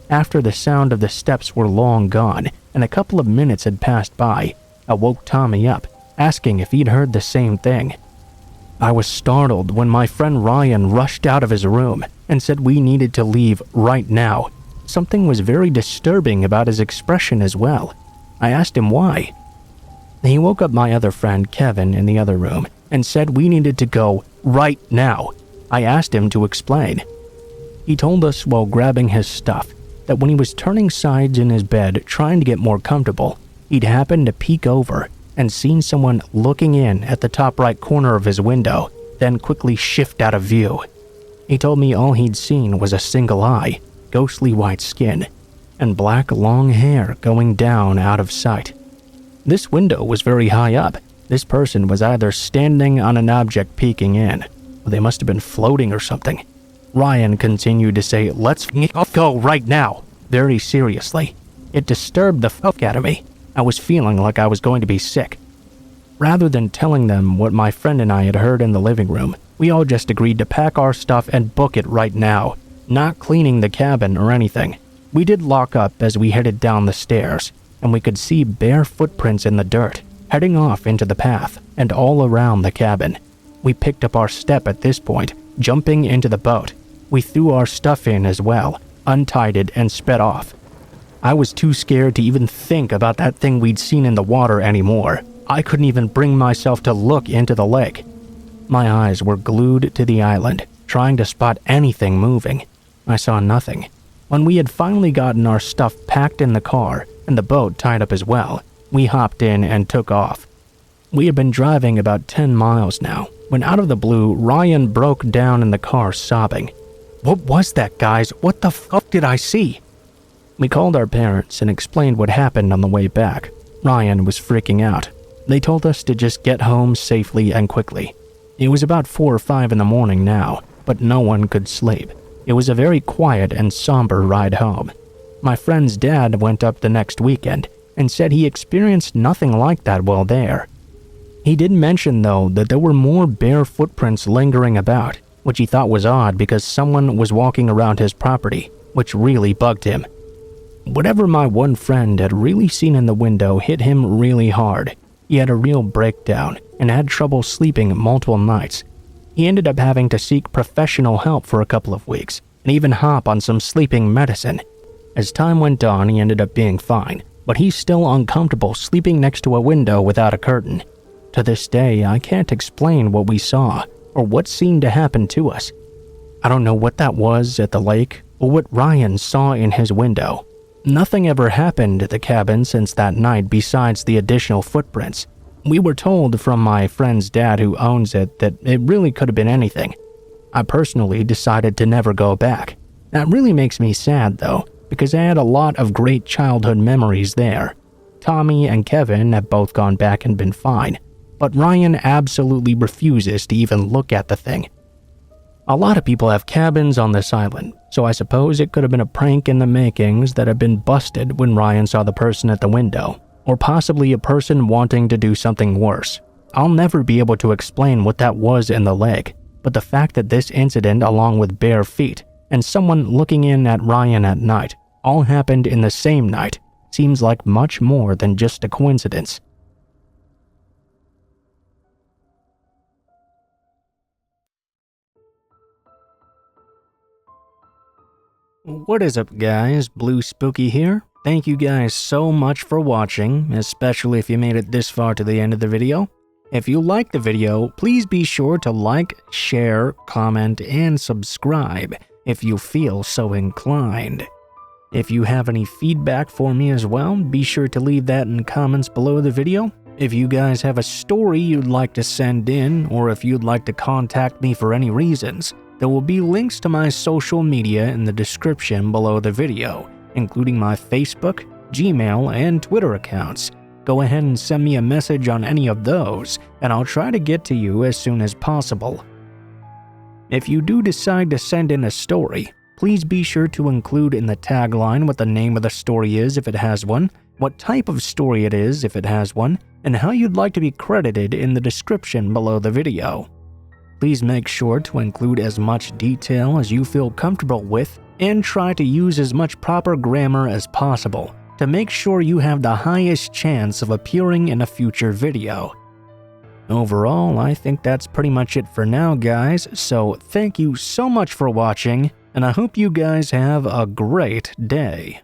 After the sound of the steps were long gone, and a couple of minutes had passed by, I woke Tommy up, asking if he'd heard the same thing. I was startled when my friend Ryan rushed out of his room and said we needed to leave right now. Something was very disturbing about his expression as well. I asked him why. He woke up my other friend Kevin in the other room and said we needed to go right now. I asked him to explain. He told us while grabbing his stuff that when he was turning sides in his bed trying to get more comfortable, he'd happened to peek over and seen someone looking in at the top right corner of his window, then quickly shift out of view. He told me all he'd seen was a single eye, ghostly white skin, and black long hair going down out of sight. This window was very high up. This person was either standing on an object peeking in, or they must have been floating or something. Ryan continued to say, "Let's go right now," very seriously. It disturbed the fuck out of me. I was feeling like I was going to be sick. Rather than telling them what my friend and I had heard in the living room, we all just agreed to pack our stuff and book it right now, not cleaning the cabin or anything. We did lock up as we headed down the stairs, and we could see bare footprints in the dirt, heading off into the path and all around the cabin. We picked up our step at this point, jumping into the boat. We threw our stuff in as well, untied it, and sped off. I was too scared to even think about that thing we'd seen in the water anymore. I couldn't even bring myself to look into the lake. My eyes were glued to the island, trying to spot anything moving. I saw nothing. When we had finally gotten our stuff packed in the car and the boat tied up as well, we hopped in and took off. We had been driving about 10 miles now, when out of the blue, Ryan broke down in the car sobbing. "What was that, guys? What the fuck did I see?" We called our parents and explained what happened on the way back. Ryan was freaking out. They told us to just get home safely and quickly. It was about 4 or 5 in the morning now, but no one could sleep. It was a very quiet and somber ride home. My friend's dad went up the next weekend and said he experienced nothing like that while there. He did mention, though, that there were more bare footprints lingering about, which he thought was odd because someone was walking around his property, which really bugged him. Whatever my one friend had really seen in the window hit him really hard. He had a real breakdown and had trouble sleeping multiple nights. He ended up having to seek professional help for a couple of weeks and even hop on some sleeping medicine. As time went on, he ended up being fine, but he's still uncomfortable sleeping next to a window without a curtain. To this day, I can't explain what we saw or what seemed to happen to us. I don't know what that was at the lake or what Ryan saw in his window. Nothing ever happened at the cabin since that night besides the additional footprints. We were told from my friend's dad who owns it that it really could have been anything. I personally decided to never go back. That really makes me sad though, because I had a lot of great childhood memories there. Tommy and Kevin have both gone back and been fine, but Ryan absolutely refuses to even look at the thing. A lot of people have cabins on this island, so I suppose it could have been a prank in the makings that had been busted when Ryan saw the person at the window, or possibly a person wanting to do something worse. I'll never be able to explain what that was in the lake, but the fact that this incident, along with bare feet and someone looking in at Ryan at night, all happened in the same night. Seems like much more than just a coincidence. What is up guys, Blue Spooky here. Thank you guys so much for watching, especially if you made it this far to the end of the video. If you liked the video, please be sure to like, share, comment, and subscribe if you feel so inclined. If you have any feedback for me as well, be sure to leave that in comments below the video. If you guys have a story you'd like to send in, or if you'd like to contact me for any reasons, there will be links to my social media in the description below the video, including my Facebook, Gmail, and Twitter accounts. Go ahead and send me a message on any of those, and I'll try to get to you as soon as possible. If you do decide to send in a story, please be sure to include in the tagline what the name of the story is if it has one, what type of story it is if it has one, and how you'd like to be credited in the description below the video. Please make sure to include as much detail as you feel comfortable with and try to use as much proper grammar as possible to make sure you have the highest chance of appearing in a future video. Overall, I think that's pretty much it for now guys, so thank you so much for watching, and I hope you guys have a great day.